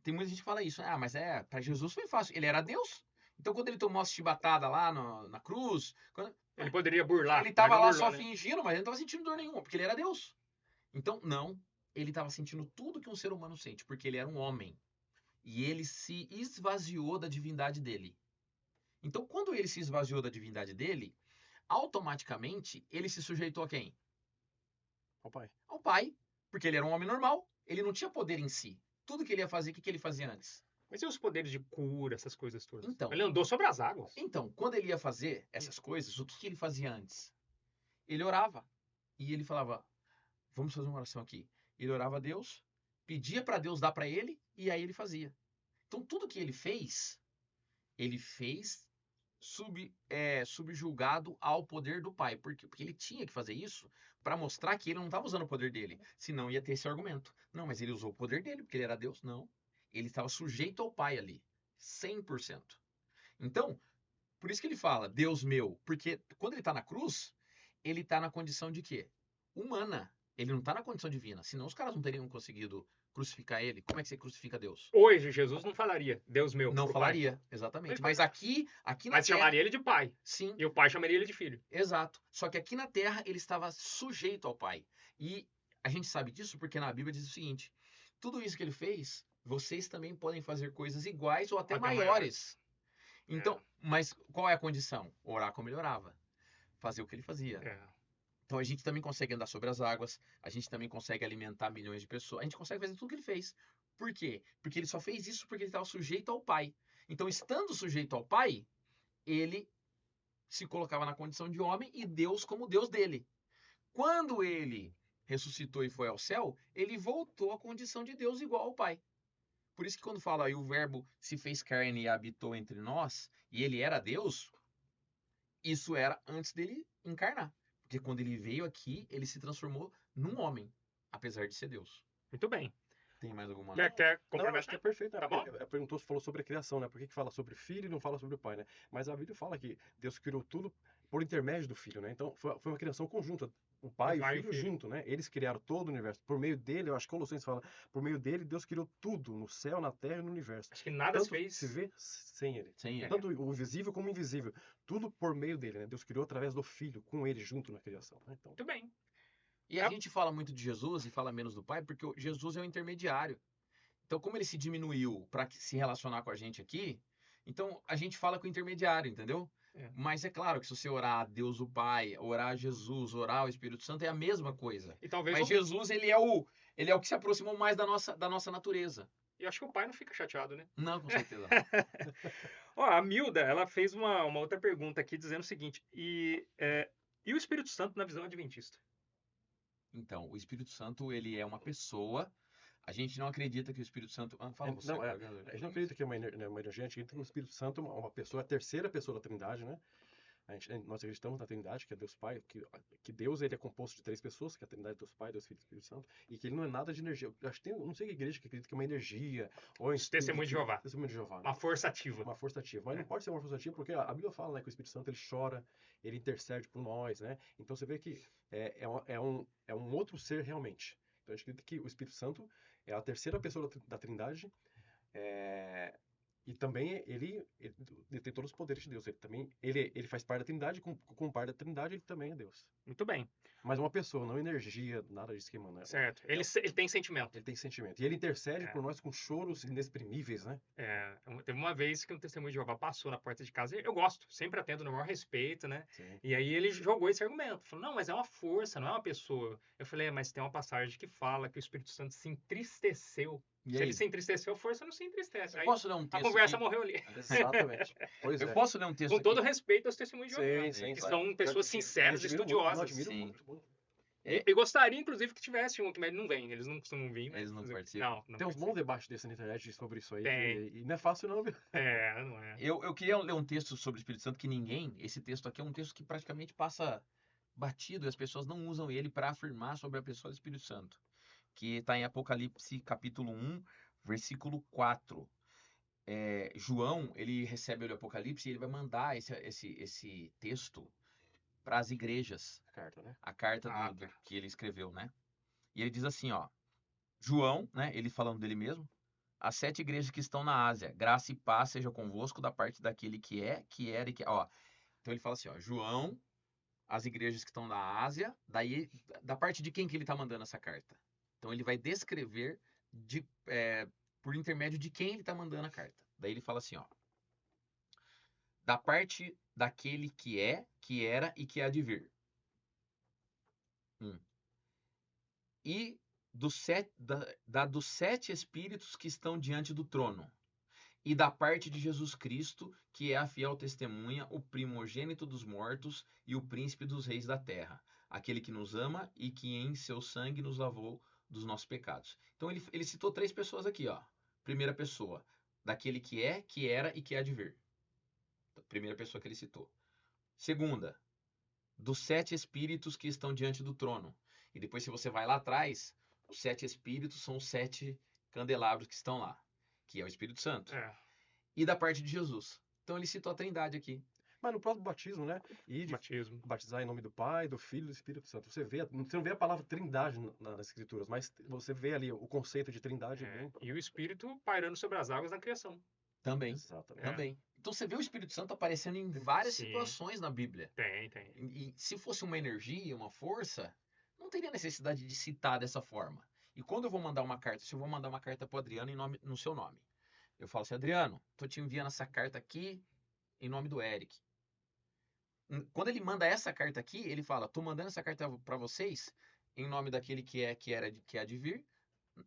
tem muita gente que fala isso. Ah, mas para Jesus foi fácil. Ele era Deus. Então quando ele tomou as chibatadas lá na cruz, Ele poderia burlar, ele mas tava não lá burlou, só né? fingindo, mas ele não tava sentindo dor nenhuma, porque ele era Deus. Então, não. Ele tava sentindo tudo que um ser humano sente, porque ele era um homem. E ele se esvaziou da divindade dele. Então, quando ele se esvaziou da divindade dele, automaticamente ele se sujeitou a quem? Ó, pai. Ao Pai, porque ele era um homem normal, ele não tinha poder em si. Tudo que ele ia fazer, o que ele fazia antes? Mas e os poderes de cura, essas coisas todas? Então, Ele andou sobre as águas. Então, quando ele ia fazer essas coisas, o que ele fazia antes? Ele orava. E ele falava, vamos fazer uma oração aqui. Ele orava a Deus, pedia para Deus dar para ele, e aí ele fazia. Então, tudo que ele fez subjugado ao poder do Pai. Por quê? Porque ele tinha que fazer isso para mostrar que ele não estava usando o poder dele. Senão ia ter esse argumento. Não, mas ele usou o poder dele, porque ele era Deus. Não. Ele estava sujeito ao Pai ali. 100%. Então, por isso que ele fala, Deus meu. Porque quando ele está na cruz, ele está na condição de quê? Humana. Ele não está na condição divina. Senão os caras não teriam conseguido crucificar ele. Como é que você crucifica Deus? Hoje, Jesus não falaria, Deus meu. Não pro pai. falaria, exatamente. Ele Mas aqui na Mas Terra... chamaria ele de pai. Sim, E o pai chamaria ele de filho. exato. Só que aqui na Terra ele estava sujeito ao Pai. E a gente sabe disso porque na Bíblia diz o seguinte: tudo isso que ele fez, vocês também podem fazer coisas iguais ou até maiores. Então, mas qual é a condição? Orar como ele orava. Fazer o que ele fazia. É. Então a gente também consegue andar sobre as águas, a gente também consegue alimentar milhões de pessoas, a gente consegue fazer tudo que ele fez. Por quê? Porque ele só fez isso porque ele estava sujeito ao Pai. Então, estando sujeito ao Pai, ele se colocava na condição de homem e Deus como Deus dele. Quando ele ressuscitou e foi ao céu, ele voltou à condição de Deus igual ao Pai. Por isso que quando fala aí o verbo se fez carne e habitou entre nós, e ele era Deus, isso era antes dele encarnar. Porque quando ele veio aqui, ele se transformou num homem, apesar de ser Deus. Muito bem. Tem mais alguma? Quer Não, complementar? acho que é perfeito. Tá bom? Perguntou, falou sobre a criação, né? Por que fala sobre filho e não fala sobre o pai, né? Mas a Bíblia fala que Deus criou tudo por intermédio do filho, né? Então foi uma criação conjunta. O pai e o filho junto, né? Eles criaram todo o universo. Por meio dele, eu acho que Colossenses fala, por meio dele, Deus criou tudo, no céu, na terra e no universo. Acho que nada se Tanto fez. se vê sem ele. Sem ele. Tanto o visível como o invisível. Tudo por meio dele, né? Deus criou através do filho, com ele junto na criação, né? Então, Muito bem. E a gente fala muito de Jesus e fala menos do Pai, porque Jesus é o intermediário. Então, como ele se diminuiu para se relacionar com a gente aqui, então a gente fala com o intermediário, entendeu? É. Mas é claro que se você orar a Deus o Pai, orar a Jesus, orar ao Espírito Santo, é a mesma coisa. E talvez Mas Jesus, ele é o que se aproximou mais da nossa natureza. E acho que o pai não fica chateado, né? Não, com certeza. Ó, a Milda, ela fez uma outra pergunta aqui dizendo o seguinte: e o Espírito Santo na visão adventista? Então, o Espírito Santo, ele é uma pessoa. A gente não acredita que o Espírito Santo... fala você. Não, a gente não acredita que é uma energia, a gente acredita que o Espírito Santo é uma pessoa, a terceira pessoa da Trindade, né? Nós acreditamos na Trindade, que é Deus Pai, que Deus ele é composto de três pessoas, que é a Trindade Deus Pai, Deus Filho e Espírito Santo, e que ele não é nada de energia. Eu acho que não sei que igreja que acredita que é uma energia, ou Testemunho de Jeová. Testemunho de Jeová. Uma força ativa. Uma força ativa. Mas não pode ser uma força ativa porque a Bíblia fala, né, que o Espírito Santo ele chora, ele intercede por nós, né? Então você vê que é um outro ser realmente. Então a gente acredita que o Espírito Santo é a terceira pessoa da Trindade, e também ele tem todos os poderes de Deus. Ele faz parte da Trindade, como parte da Trindade ele também é Deus. Muito bem. Mas uma pessoa, não energia, nada disso que emana. Certo. Ele tem sentimento. Ele tem sentimento. E ele intercede por nós com choros inexprimíveis, né? Teve uma vez que um testemunho de Jeová passou na porta de casa, e eu gosto, sempre atendo no maior respeito, né? Sim. E aí ele jogou esse argumento. Falou, não, mas é uma força, não é uma pessoa. Eu falei, mas tem uma passagem que fala que o Espírito Santo se entristeceu. E Se aí? ele se entristeceu, a força não se entristece. Eu Aí posso ler um a texto conversa aqui? morreu ali. Exatamente. Pois Eu é. posso ler um texto Com todo aqui? respeito aos testemunhos de Jeová, Sim, que claro. são pessoas sinceras, Eu admiro estudiosas. muito, Sim. muito, muito. E gostaria, inclusive, que tivesse um, mas não vem, eles não costumam vir. Mas Eles não participam. Não Tem uns participam. bons debates desses na internet sobre isso aí. Tem. E não é fácil não, viu? Não é. Eu queria ler um texto sobre o Espírito Santo que esse texto aqui é um texto que praticamente passa batido e as pessoas não usam ele para afirmar sobre a pessoa do Espírito Santo, que está em Apocalipse capítulo 1, versículo 4. João, ele recebe o Apocalipse e ele vai mandar esse texto para as igrejas, Carta, né? a carta Ah, do tá. que ele escreveu, né? E ele diz assim, ó, João, né, ele falando dele mesmo, as 7 igrejas que estão na Ásia, graça e paz seja convosco da parte daquele que é, que era e que... Ó, então ele fala assim, ó, João, as igrejas que estão na Ásia, daí, da parte de quem que ele está mandando essa carta? Então ele vai descrever por intermédio de quem ele está mandando a carta. Daí ele fala assim, ó, da parte daquele que é, que era e que há de vir. E dos 7 espíritos que estão diante do trono. E da parte de Jesus Cristo, que é a fiel testemunha, o primogênito dos mortos e o príncipe dos reis da terra, aquele que nos ama e que em seu sangue nos lavou dos nossos pecados. Então ele citou 3 pessoas aqui, ó. Primeira pessoa, daquele que é, que era e que há de vir. Primeira pessoa que ele citou. Segunda, dos 7 espíritos que estão diante do trono. E depois, se você vai lá atrás, os 7 espíritos são os 7 candelabros que estão lá, que é o Espírito Santo. É, E da parte de Jesus. Então ele citou a Trindade aqui. Mas no próprio batismo, né? E de batismo. batizar em nome do Pai, do Filho e do Espírito Santo. Você não vê a palavra trindade nas escrituras, mas você vê ali o conceito de trindade É, bem. e o Espírito pairando sobre as águas na criação. Também. Exatamente. É. Também. Então você vê o Espírito Santo aparecendo em várias Sim. situações na Bíblia. Tem. E se fosse uma energia, uma força, não teria necessidade de citar dessa forma. E quando eu vou mandar uma carta, se eu vou mandar uma carta para o Adriano no seu nome, eu falo assim, Adriano, tô te enviando essa carta aqui em nome do Eric. Quando ele manda essa carta aqui, ele fala, tô mandando essa carta para vocês em nome daquele que é, que era, que há de vir,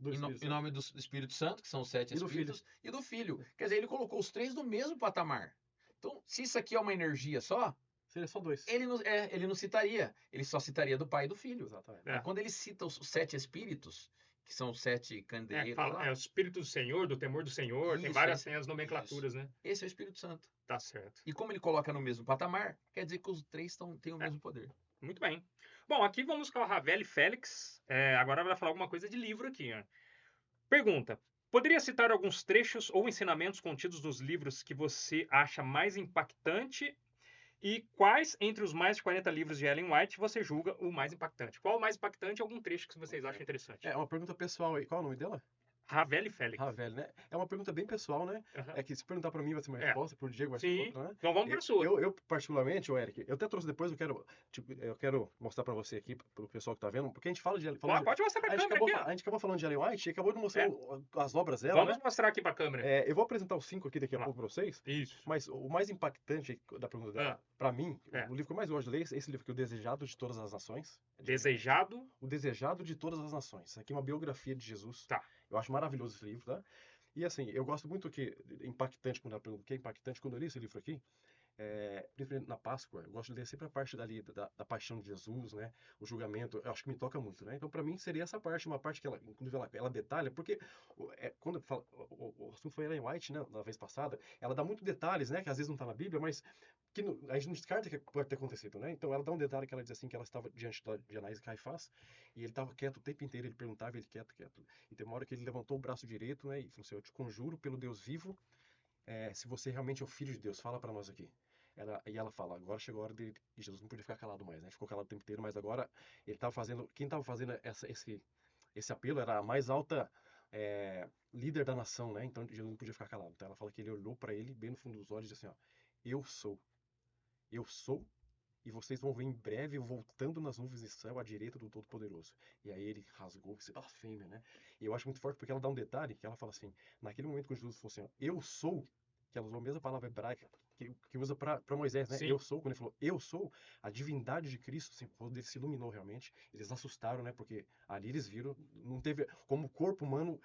Do Espírito em Santo. nome do Espírito Santo, que são os 7 E do Filho. Espíritos, e do Filho. Quer dizer, ele colocou os 3 no mesmo patamar. Então, se isso aqui é uma energia só, Seria só 2. ele não citaria. Ele só citaria do Pai e do Filho. Exatamente. É. Mas quando ele cita os 7 Espíritos, que são os 7 candeeiros lá, É o Espírito do Senhor, do temor do Senhor, tem Isso, várias tem as nomenclaturas, né? esse é o Espírito Santo. Tá certo. E como ele coloca no mesmo patamar, quer dizer que os 3 têm o mesmo poder. Muito bem. Bom, aqui vamos com a Ravelli Félix. Agora vai falar alguma coisa de livro aqui. Ó. Pergunta: poderia citar alguns trechos ou ensinamentos contidos nos livros que você acha mais impactante? E quais, entre os mais de 40 livros de Ellen White, você julga o mais impactante? Qual o mais impactante e algum trecho que vocês acham interessante? É uma pergunta pessoal aí. Qual é o nome dela? Ravelli Félix. Ravel, né? É uma pergunta bem pessoal, né? Aham. É que se perguntar pra mim vai ser uma É. resposta, pro Diego vai ser Sim. outra, né? Então vamos para a sua. Eu particularmente, o Eric, eu até trouxe depois, eu quero mostrar pra você aqui, pro pessoal que tá vendo, porque a gente fala de... Pode mostrar para a câmera aqui. a gente acabou falando de Ellen White e acabou de mostrar as obras dela, Vamos né? mostrar aqui para a câmera. Eu vou apresentar os 5 aqui daqui a Vamos lá. pouco pra vocês, Isso. mas o mais impactante da pergunta dela, pra mim, o livro que eu mais gosto de ler é esse livro aqui, O Desejado de Todas as Nações. Desejado. O Desejado de Todas as Nações. Isso aqui é uma biografia de Jesus. Tá. Eu acho maravilhoso esse livro, tá? E assim, eu gosto muito que impactante quando ela pergunta o que é impactante quando eu li esse livro aqui, principalmente na Páscoa, eu gosto de ler sempre a parte dali da paixão de Jesus, né? O julgamento, eu acho que me toca muito, né? Então, pra mim, seria essa parte, uma parte que ela, inclusive, ela detalha, porque quando fala, o assunto foi Ellen White, né? Na vez passada, ela dá muitos detalhes, né? Que às vezes não tá na Bíblia, mas que a gente não descarta que pode ter acontecido, né? Então, ela dá um detalhe que ela diz assim, que ela estava diante de Anás e Caifás, e ele estava quieto o tempo inteiro, ele perguntava, ele quieto. E tem uma hora que ele levantou o braço direito, né? E falou assim, eu te conjuro pelo Deus vivo, se você realmente é o Filho de Deus, fala para nós aqui. E ela fala, agora chegou a hora de Jesus não podia ficar calado mais, né? Ficou calado o tempo inteiro, mas agora ele estava fazendo, quem estava fazendo esse apelo era a mais alta líder da nação, né? Então Jesus não podia ficar calado. Então ela fala que ele olhou para ele bem no fundo dos olhos e disse assim, ó, eu sou, e vocês vão ver em breve eu voltando nas nuvens do céu à direita do Todo-Poderoso. E aí ele rasgou esse blasfêmia, né? E eu acho muito forte porque ela dá um detalhe que ela fala assim, naquele momento que Jesus falou assim, ó, eu sou, que ela usou a mesma palavra hebraica que usa para Moisés, né? Sim. Eu sou, quando ele falou eu sou, a divindade de Cristo, assim, o rosto dele se iluminou realmente. Eles assustaram, né? Porque ali eles viram, não teve, como o corpo humano,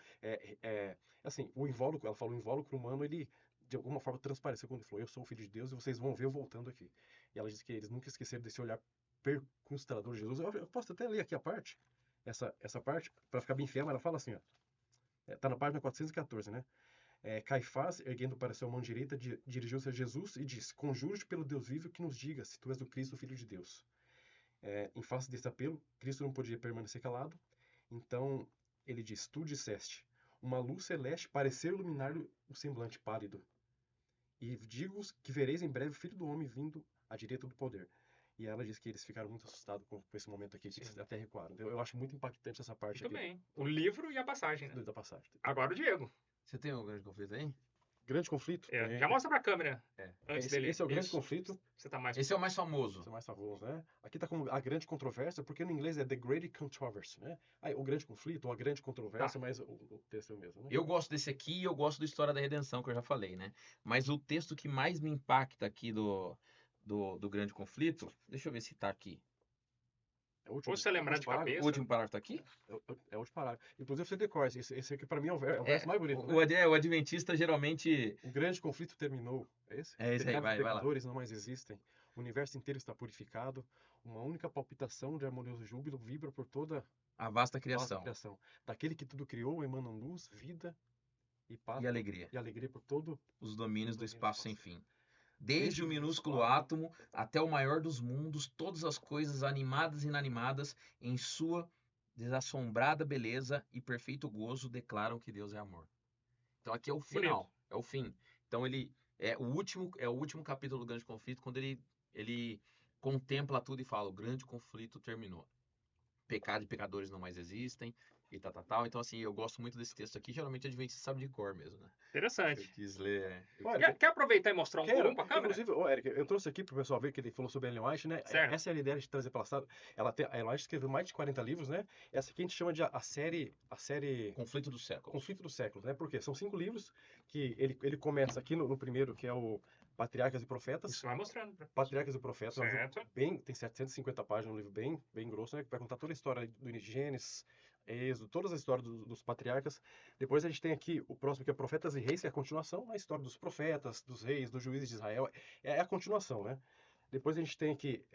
assim, o invólucro, ela falou, o invólucro humano, ele de alguma forma transpareceu quando ele falou, eu sou o Filho de Deus e vocês vão ver eu voltando aqui. E ela diz que eles nunca esqueceram desse olhar perconstrador de Jesus. Eu posso até ler aqui a parte, essa parte, para ficar bem fiel, mas ela fala assim, ó, tá na página 414, né? Caifás, erguendo para sua mão direita, dirigiu-se a Jesus e disse, conjuro-te pelo Deus vivo que nos diga se tu és o Cristo, o Filho de Deus. Em face desse apelo, Cristo não podia permanecer calado, então ele diz, tu disseste, uma luz celeste pareceu iluminar o semblante pálido. E digo-vos que vereis em breve o Filho do Homem vindo à direita do poder. E ela disse que eles ficaram muito assustados com esse momento aqui, que eles até recuaram. Então, eu acho muito impactante essa parte Muito aqui bem. O livro e a passagem, né? da passagem. Agora o Diego. Você tem um grande conflito aí? Grande conflito. Já mostra pra câmera É. antes dele. Esse é o grande Isso. conflito. Você tá mais. Esse é o mais famoso. São mais famosos, né? Aqui tá como a grande controvérsia, porque no inglês é The Great Controversy, né? Aí, o grande conflito, ou a grande controvérsia, mas o texto é o mesmo, né? Eu gosto desse aqui e eu gosto do História da Redenção, que eu já falei, né? Mas o texto que mais me impacta aqui do grande conflito, deixa eu ver se tá aqui. É o último, Ou você lembrar último de parágrafo. cabeça. O último parágrafo tá aqui? É o último parágrafo. Inclusive, você decora. Esse aqui, pra mim, é o verso mais bonito, né? O Adventista geralmente. O grande conflito terminou. É esse? É esse aí, Pecados e vai lá. pecadores não mais existem. O universo inteiro está purificado. Uma única palpitação de harmonioso júbilo vibra por toda A vasta a criação criação. Daquele que tudo criou, emanam luz, vida e paz. e alegria. E alegria por todo Os domínios do espaço sem fim. Desde Desde o minúsculo átomo até o maior dos mundos, todas as coisas animadas e inanimadas, em sua desassombrada beleza e perfeito gozo, declaram que Deus é amor. Então aqui é o final, é o fim. Então ele é o último capítulo do Grande Conflito, quando ele contempla tudo e fala: o grande conflito terminou. Pecado e pecadores não mais existem, e tal. Então, assim, eu gosto muito desse texto aqui. Geralmente a Adventista sabe de cor mesmo, né? Eu Interessante. quis ler. Olha, Quer aproveitar e mostrar um por um pra câmera? Inclusive, ô, Eric, eu trouxe aqui pro pessoal ver que ele falou sobre a Ellen White, né? Certo. Essa é a ideia de trazer pela sala. A Ellen White escreveu mais de 40 livros, né? Essa aqui a gente chama de a série Conflito do século. Conflito dos Séculos, né? Porque são 5 livros que ele começa aqui no primeiro, que é o Patriarcas e Profetas. Isso vai mostrando. Patriarcas e Profetas, é um livro Certo. tem 750 páginas, um livro bem grosso, né? Que vai contar toda a história do início de Gênesis, Êxodo, todas as histórias dos patriarcas. Depois a gente tem aqui o próximo, que é Profetas e Reis, que é a continuação, a história dos profetas, dos reis, dos juízes de Israel. É a continuação, né? Depois a gente tem aqui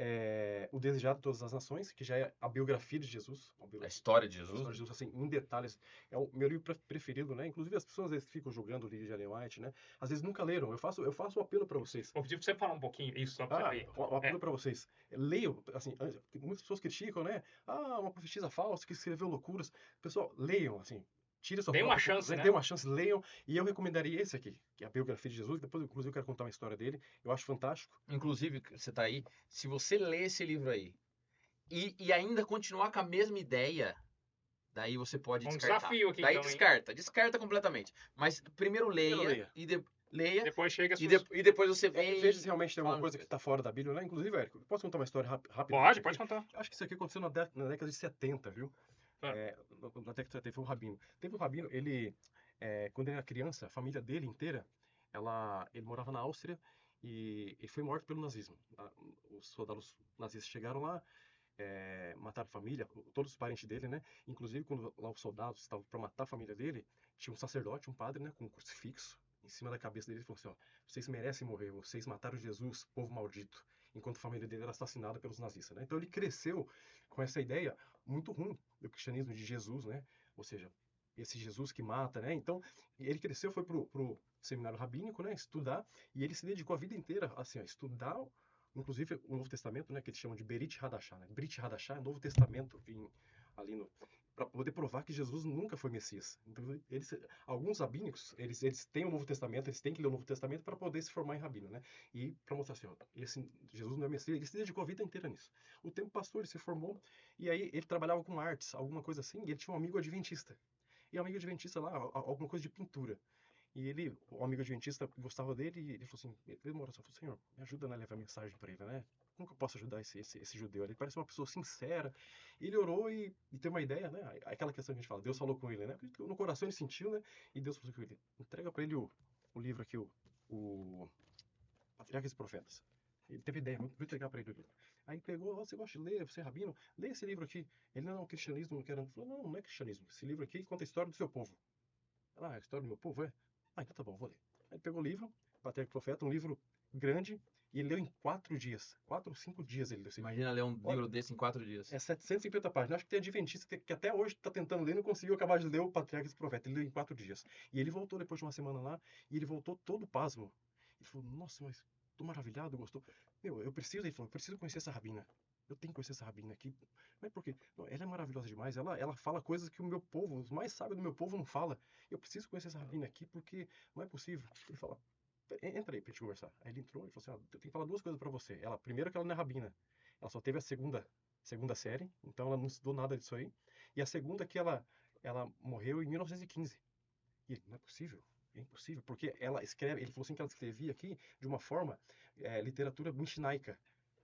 o Desejado de Todas as Nações, que já é a biografia de Jesus. A história de A Jesus. história de Jesus, assim, em detalhes. É o meu livro preferido, né? Inclusive as pessoas às vezes ficam julgando o livro de Ellen White, né? Às vezes nunca leram. Eu faço um apelo para vocês. Vou pedir pra você falar um pouquinho isso, só pra você ver. Um apelo para vocês. Leiam, assim, muitas pessoas criticam, né? Uma profetisa falsa que escreveu loucuras. Pessoal, leiam, assim. Tire a sua Dê uma própria chance, conclusão, né? Dê uma chance, leiam. E eu recomendaria esse aqui, que é a biografia de Jesus. Depois, inclusive, eu quero contar uma história dele. Eu acho fantástico. Inclusive, você tá aí. Se você ler esse livro aí e ainda continuar com a mesma ideia, daí você pode descartar. Desafio aqui, Daí então, descarta completamente. Mas primeiro leia leia Depois chega a e depois você vem. Veja se realmente tem alguma fala- coisa que está fora da Bíblia, né? Inclusive, Érico, posso contar uma história rápida? Pode contar. Acho que isso aqui aconteceu na década de 70, viu? Ah. Na década de 70, foi um rabino. Teve um rabino, quando ele era criança, a família dele inteira, ele morava na Áustria e foi morto pelo nazismo. Os soldados nazistas chegaram lá, mataram a família, todos os parentes dele, né? Inclusive, quando lá os soldados estavam para matar a família dele, tinha um sacerdote, um padre, né, com um crucifixo em cima da cabeça dele e falou assim: ó, vocês merecem morrer, vocês mataram Jesus, povo maldito, enquanto a família dele era assassinada pelos nazistas, né? Então ele cresceu com essa ideia muito ruim do cristianismo de Jesus, né? Ou seja, esse Jesus que mata, né? Então ele cresceu, foi pro seminário rabínico, né, estudar, e ele se dedicou a vida inteira assim, a estudar, inclusive o Novo Testamento, né, que eles chamam de Berit Hadashah, né? Brit Hadashah é o Novo Testamento ali para poder provar que Jesus nunca foi Messias. Então, alguns rabínicos, eles têm o Novo Testamento, eles têm que ler o Novo Testamento para poder se formar em rabino, né? E para mostrar assim, ó, esse Jesus não é Messias, ele se dedicou a vida inteira nisso. O tempo passou, ele se formou, e aí ele trabalhava com artes, alguma coisa assim, e ele tinha um amigo adventista. E o amigo adventista lá, alguma coisa de pintura. E o amigo adventista gostava dele, e ele falou assim, ele fez uma oração, falou: Senhor, me ajuda a levar a mensagem para ele, né? Como que eu posso ajudar esse judeu? Ele parece uma pessoa sincera. Ele orou e teve uma ideia, né? Aquela questão que a gente fala, Deus falou com ele, né? No coração ele sentiu, né? E Deus falou com ele: entrega para ele o livro aqui, o Patriarcas e Profetas. Ele teve ideia, vou entregar para ele o livro. Aí ele pegou: você gosta de ler, você é rabino? Lê esse livro aqui. Ele: não, cristianismo, não quero. Ele falou: não é cristianismo. Esse livro aqui conta a história do seu povo. A história do meu povo, é? Então tá bom, vou ler. Aí ele pegou o livro, Patriarca e Profeta, um livro grande, e ele leu em 4 dias. 4 ou 5 dias ele leu esse livro. Imagina ler um livro desse em 4 dias. É 750 páginas. Acho que tem adventista que até hoje está tentando ler e não conseguiu acabar de ler o Patriarca e Profeta. Ele leu em 4 dias. E ele voltou depois de uma semana lá, e ele voltou todo pasmo. Ele falou: nossa, mas tô maravilhado, gostou. Ele falou: eu preciso conhecer essa rabina. Eu tenho que conhecer essa rabina aqui. Mas por quê? Não, ela é maravilhosa demais. Ela fala coisas que o meu povo, os mais sábios do meu povo, não fala. Eu preciso conhecer essa rabina aqui porque não é possível. Ele fala: entra aí pra gente conversar. Aí ele entrou e falou assim: eu tenho que falar 2 coisas pra você. Primeiro, que ela não é rabina. Ela só teve a segunda série, então ela não estudou nada disso aí. E a segunda que ela morreu em 1915. E ele, não é possível, é impossível, porque ela escreve, ele falou assim que ela escrevia aqui de uma forma, literatura mishnaica,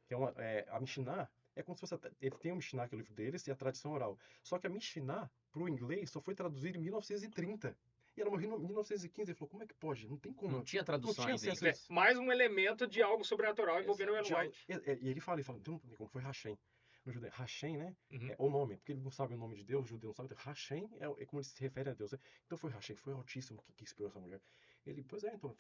que a Mishnah é como se fosse, ele tem o Mishnah, que é o livro deles, e a tradição oral. Só que a Mishnah, para o inglês, só foi traduzida em 1930. E ela morreu em 1915. Ele falou, como é que pode? Não tem como. Não tinha Não tradução tinha ainda. acesso a isso. Mais um elemento de algo sobrenatural envolvendo o Ellen Já- White. E ele fala, então não tem como, foi Hashem. No judeu, Hashem, né? Uhum. É o nome, porque ele não sabe o nome de Deus, o judeu não sabe. Então, Hashem é como ele se refere a Deus, né? Então foi Hashem, foi o Altíssimo que inspirou essa mulher. Ele, pois é, então,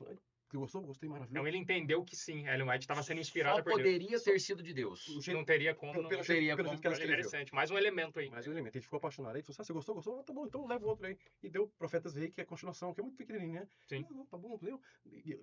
gostou? Gostei, maravilhoso. Então ele entendeu que sim, a Ellen White estava sendo Só inspirada por Deus. poderia ter sido de Deus. O jeito- Não teria como. pelo, Não pelo, teria jeito, pelo como. jeito que ela Olha, escreveu. interessante. Mais um elemento aí. Mais um elemento. Ele ficou apaixonado. Ele falou assim, você gostou? Gostou? Ah, tá bom, então leva o outro aí. E deu Profetas Rei, que é a continuação, que é muito pequenininho, né? Sim. Não, tá bom, leu.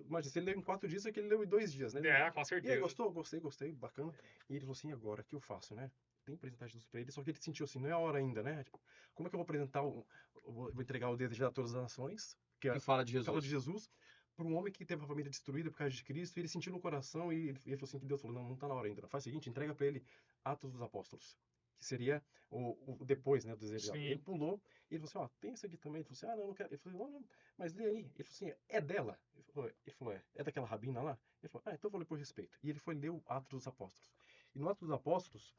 Mas se ele leu em 4 dias, é que ele leu em 2 dias, né? É, com E aí, certeza. gostou? Gostei, bacana. E ele falou assim, agora, o que eu faço, né? Tem que apresentar Jesus pra ele, só que ele sentiu assim, não é a hora ainda, né? Tipo, como é que eu vou apresentar, vou entregar o desejo a todas as nações, que Que fala de fala de Jesus. Jesus, para um homem que teve a família destruída por causa de Cristo, e ele sentiu no coração, e ele falou assim, que Deus falou, não tá na hora ainda. Faz o seguinte, entrega para ele Atos dos Apóstolos, que seria o depois, né, do desejo dela. Sim. Ele pulou, e ele falou assim, ó, tem isso aqui também. Ele falou assim, não quero. Ele falou, não, mas lê aí. Ele falou assim, é dela? Ele falou, é daquela rabina lá? Ele falou, então eu vou ler por respeito. E ele foi ler o Atos dos Apóstolos. E no Atos dos Apóstolos,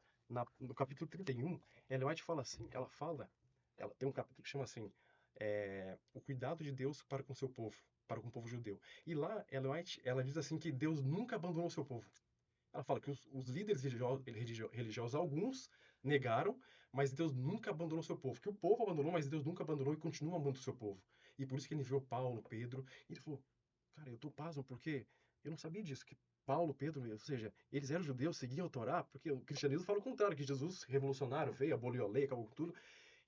no capítulo 31, Ellen White fala assim, ela tem um capítulo que chama assim, o cuidado de Deus para com seu povo, para com o povo judeu. E lá, Ellen White, ela diz assim que Deus nunca abandonou seu povo. Ela fala que os líderes religiosos, alguns negaram, mas Deus nunca abandonou seu povo. Que o povo abandonou, mas Deus nunca abandonou e continua amando o seu povo. E por isso que ele enviou Paulo, Pedro, e ele falou, cara, eu tô pasmo, porque eu não sabia disso, que Paulo, Pedro, ou seja, eles eram judeus, seguiam a Torá, porque o cristianismo fala o contrário, que Jesus revolucionário, veio, aboliu a lei, acabou com tudo.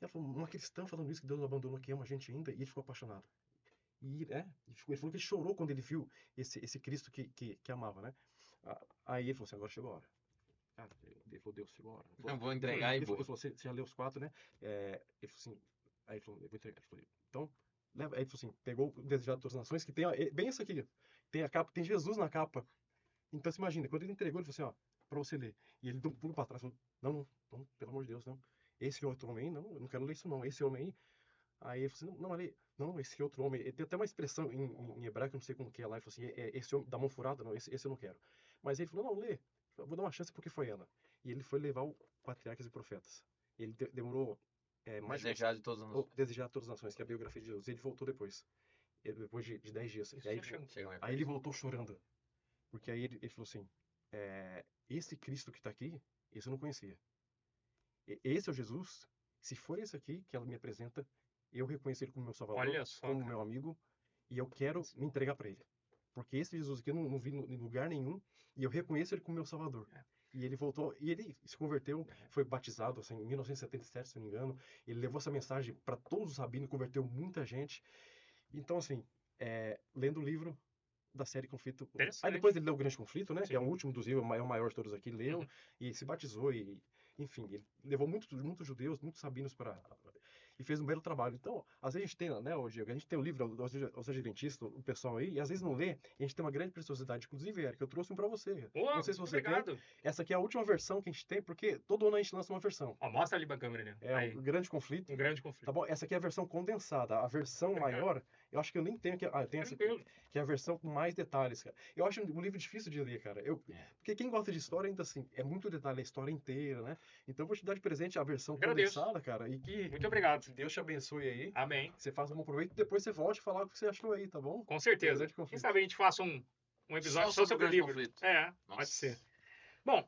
E ela falou, uma cristã falando isso, que Deus não abandonou, que ama a gente ainda, e ele ficou apaixonado. E, ele falou que ele chorou quando ele viu esse Cristo que amava, né? Aí ele falou assim, agora chegou a hora. Cara, ele falou, Deus, chegou a hora. Eu vou entregar e Ele vou. falou, você já leu os 4, né? Ele falou assim, aí ele falou, eu vou entregar. Ele falou, então, leva. Aí ele falou assim, pegou o Desejado de Todas as Nações, que tem, bem isso aqui, tem a capa, tem Jesus na capa. Então, você imagina, quando ele entregou, ele falou assim, ó, pra você ler. E ele deu um pulo pra trás, falou, não, pelo amor de Deus, não. Esse outro homem aí, não, eu não quero ler isso não, esse homem aí. Aí ele falou assim, não, esse outro homem, ele tem até uma expressão em hebraico, eu não sei como que é lá, ele falou assim, esse homem da mão furada, não, esse eu não quero. Mas ele falou, não, lê, eu vou dar uma chance porque foi ela. E ele foi levar o Patriarcas e Profetas. Ele demorou mais Desejado de todas as nações. Desejar todas as nações, que é a biografia de Jesus. Ele voltou depois, depois de 10 dias. E aí, Chega mais aí ele perto. voltou chorando, porque aí ele falou assim, esse Cristo que está aqui, esse eu não conhecia. Esse é o Jesus, se for esse aqui que ela me apresenta, eu reconheço ele como meu salvador, Olha só, como cara. meu amigo, e eu quero me entregar para ele. Porque esse Jesus aqui eu não vi em lugar nenhum, e eu reconheço ele como meu salvador. E ele voltou, e ele se converteu, foi batizado assim, em 1977, se não me engano. Ele levou essa mensagem para todos os rabinos, converteu muita gente. Então, assim, lendo o livro da série Conflito. Aí Interessante. depois ele leu o Grande Conflito, né? Sim. Que é o último dos livros, é o maior de todos aqui. Leu Uhum. e se batizou e, enfim, ele levou muitos judeus, muitos rabinos para e fez um belo trabalho. Então, às vezes a gente tem, né, hoje, a gente tem o livro aos adventistas, o pessoal aí, e às vezes não lê, e a gente tem uma grande preciosidade. Inclusive, Eric, eu trouxe um para você. Ô, Não sei se muito você tem. obrigado. Essa aqui é a última versão que a gente tem, porque todo ano a gente lança uma versão. Ó, mostra ali pra câmera, né? É Aí, um Grande Conflito. um grande Tá conflito. bom? Essa aqui é a versão condensada. A versão maior, eu acho que eu nem tenho aqui. Ah, eu tenho essa aqui, Tranquilo. que é a versão com mais detalhes, cara. Eu acho um livro difícil de ler, cara. Porque quem gosta de história, ainda assim, é muito detalhe a história inteira, né? Então eu vou te dar de presente a versão Agradeço. condensada, cara. E que Muito obrigado. Deus te abençoe aí. Amém. Você faça um bom proveito e depois você volte e falar o que você achou aí, tá bom? Com certeza. Grande Quem conflito. sabe a gente faça um episódio só sobre o Grande livro. Conflito. É, Nossa. pode ser. Bom,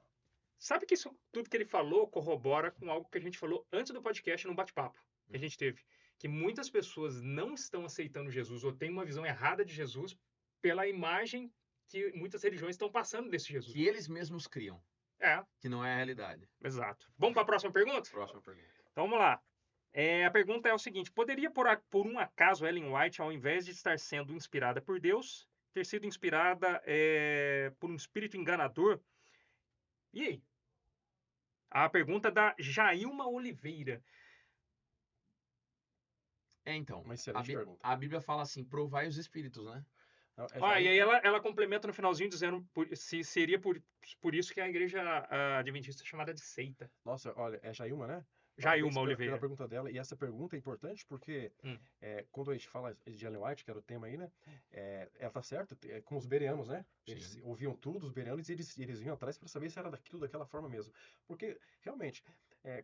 sabe que isso tudo que ele falou corrobora com algo que a gente falou antes do podcast no bate-papo que a gente teve. Que muitas pessoas não estão aceitando Jesus ou têm uma visão errada de Jesus pela imagem que muitas religiões estão passando desse Jesus. Que eles mesmos criam, É, que não é a realidade. exato. Vamos para a próxima pergunta? Próxima pergunta. Então vamos lá. A pergunta é o seguinte: poderia por um acaso Ellen White, ao invés de estar sendo inspirada por Deus, ter sido inspirada por um espírito enganador? E aí? A pergunta da Jailma Oliveira. Então, Uma excelente pergunta. a Bíblia fala assim, provai os espíritos, né? E aí ela complementa no finalzinho dizendo se seria por isso que a igreja adventista é chamada de seita. Nossa, olha, é Jailma, né? Jailma Pela Oliveira. pergunta dela. E essa pergunta é importante porque quando a gente fala de Ellen White, que era o tema aí, né? Ela tá certa, com os bereanos, né? Eles Sim. ouviam tudo, os bereanos, e eles vinham atrás para saber se era daquela forma mesmo. Porque, realmente,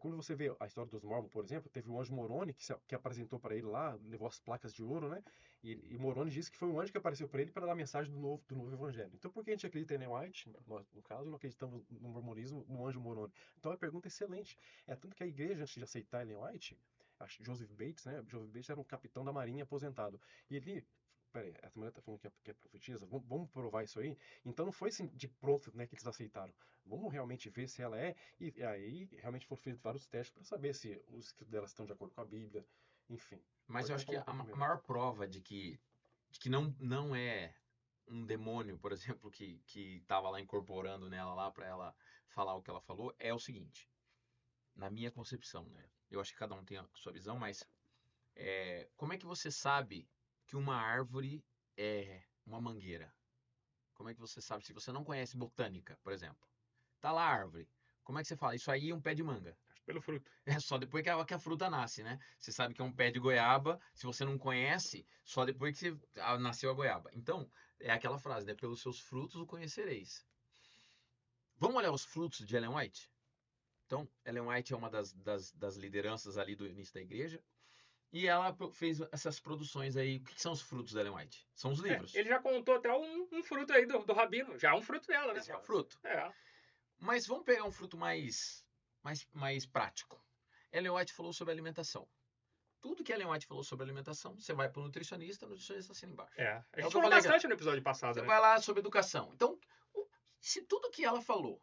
quando você vê a história dos Mormons, por exemplo, teve o anjo Moroni que apresentou para ele lá, levou as placas de ouro, né? E Moroni disse que foi um anjo que apareceu para ele para dar a mensagem do novo evangelho. Então, por que a gente acredita em Ellen White? Nós, no caso, não acreditamos no mormonismo, no anjo Moroni. Então, a pergunta é excelente. Tanto que a igreja, antes de aceitar Ellen White, acho que Joseph Bates, né? Joseph Bates era um capitão da marinha aposentado. E ele... Peraí, essa mulher tá falando que é profetisa? Vamos provar isso aí? Então não foi assim de pronto, né, que eles aceitaram. Vamos realmente ver se ela é. E aí realmente foram feitos vários testes para saber se os escritos delas estão de acordo com a Bíblia. Enfim. Mas eu acho que falar a um pouco melhor. maior prova de que não é um demônio, por exemplo, que estava lá incorporando nela lá para ela falar o que ela falou, é o seguinte. Na minha concepção, né? Eu acho que cada um tem a sua visão, mas como é que você sabe que uma árvore é uma mangueira? Como é que você sabe? Se você não conhece botânica, por exemplo, tá lá a árvore. Como é que você fala? Isso aí é um pé de manga. Pelo fruto. É só depois que a fruta nasce, né? Você sabe que é um pé de goiaba. Se você não conhece, só depois que nasceu a goiaba. Então, é aquela frase, né? Pelos seus frutos o conhecereis. Vamos olhar os frutos de Ellen White? Então, Ellen White é uma das lideranças ali do início da igreja. E ela fez essas produções aí. O que são os frutos da Ellen White? São os livros. Ele já contou até um fruto aí do Rabino. Já é um fruto dela, né? Esse é o fruto. Mas vamos pegar um fruto mais prático. Ellen White falou sobre alimentação. Tudo que Ellen White falou sobre alimentação, você vai para o nutricionista assina embaixo. A gente falou bastante no episódio passado. Você vai lá sobre educação. Então, se tudo que ela falou,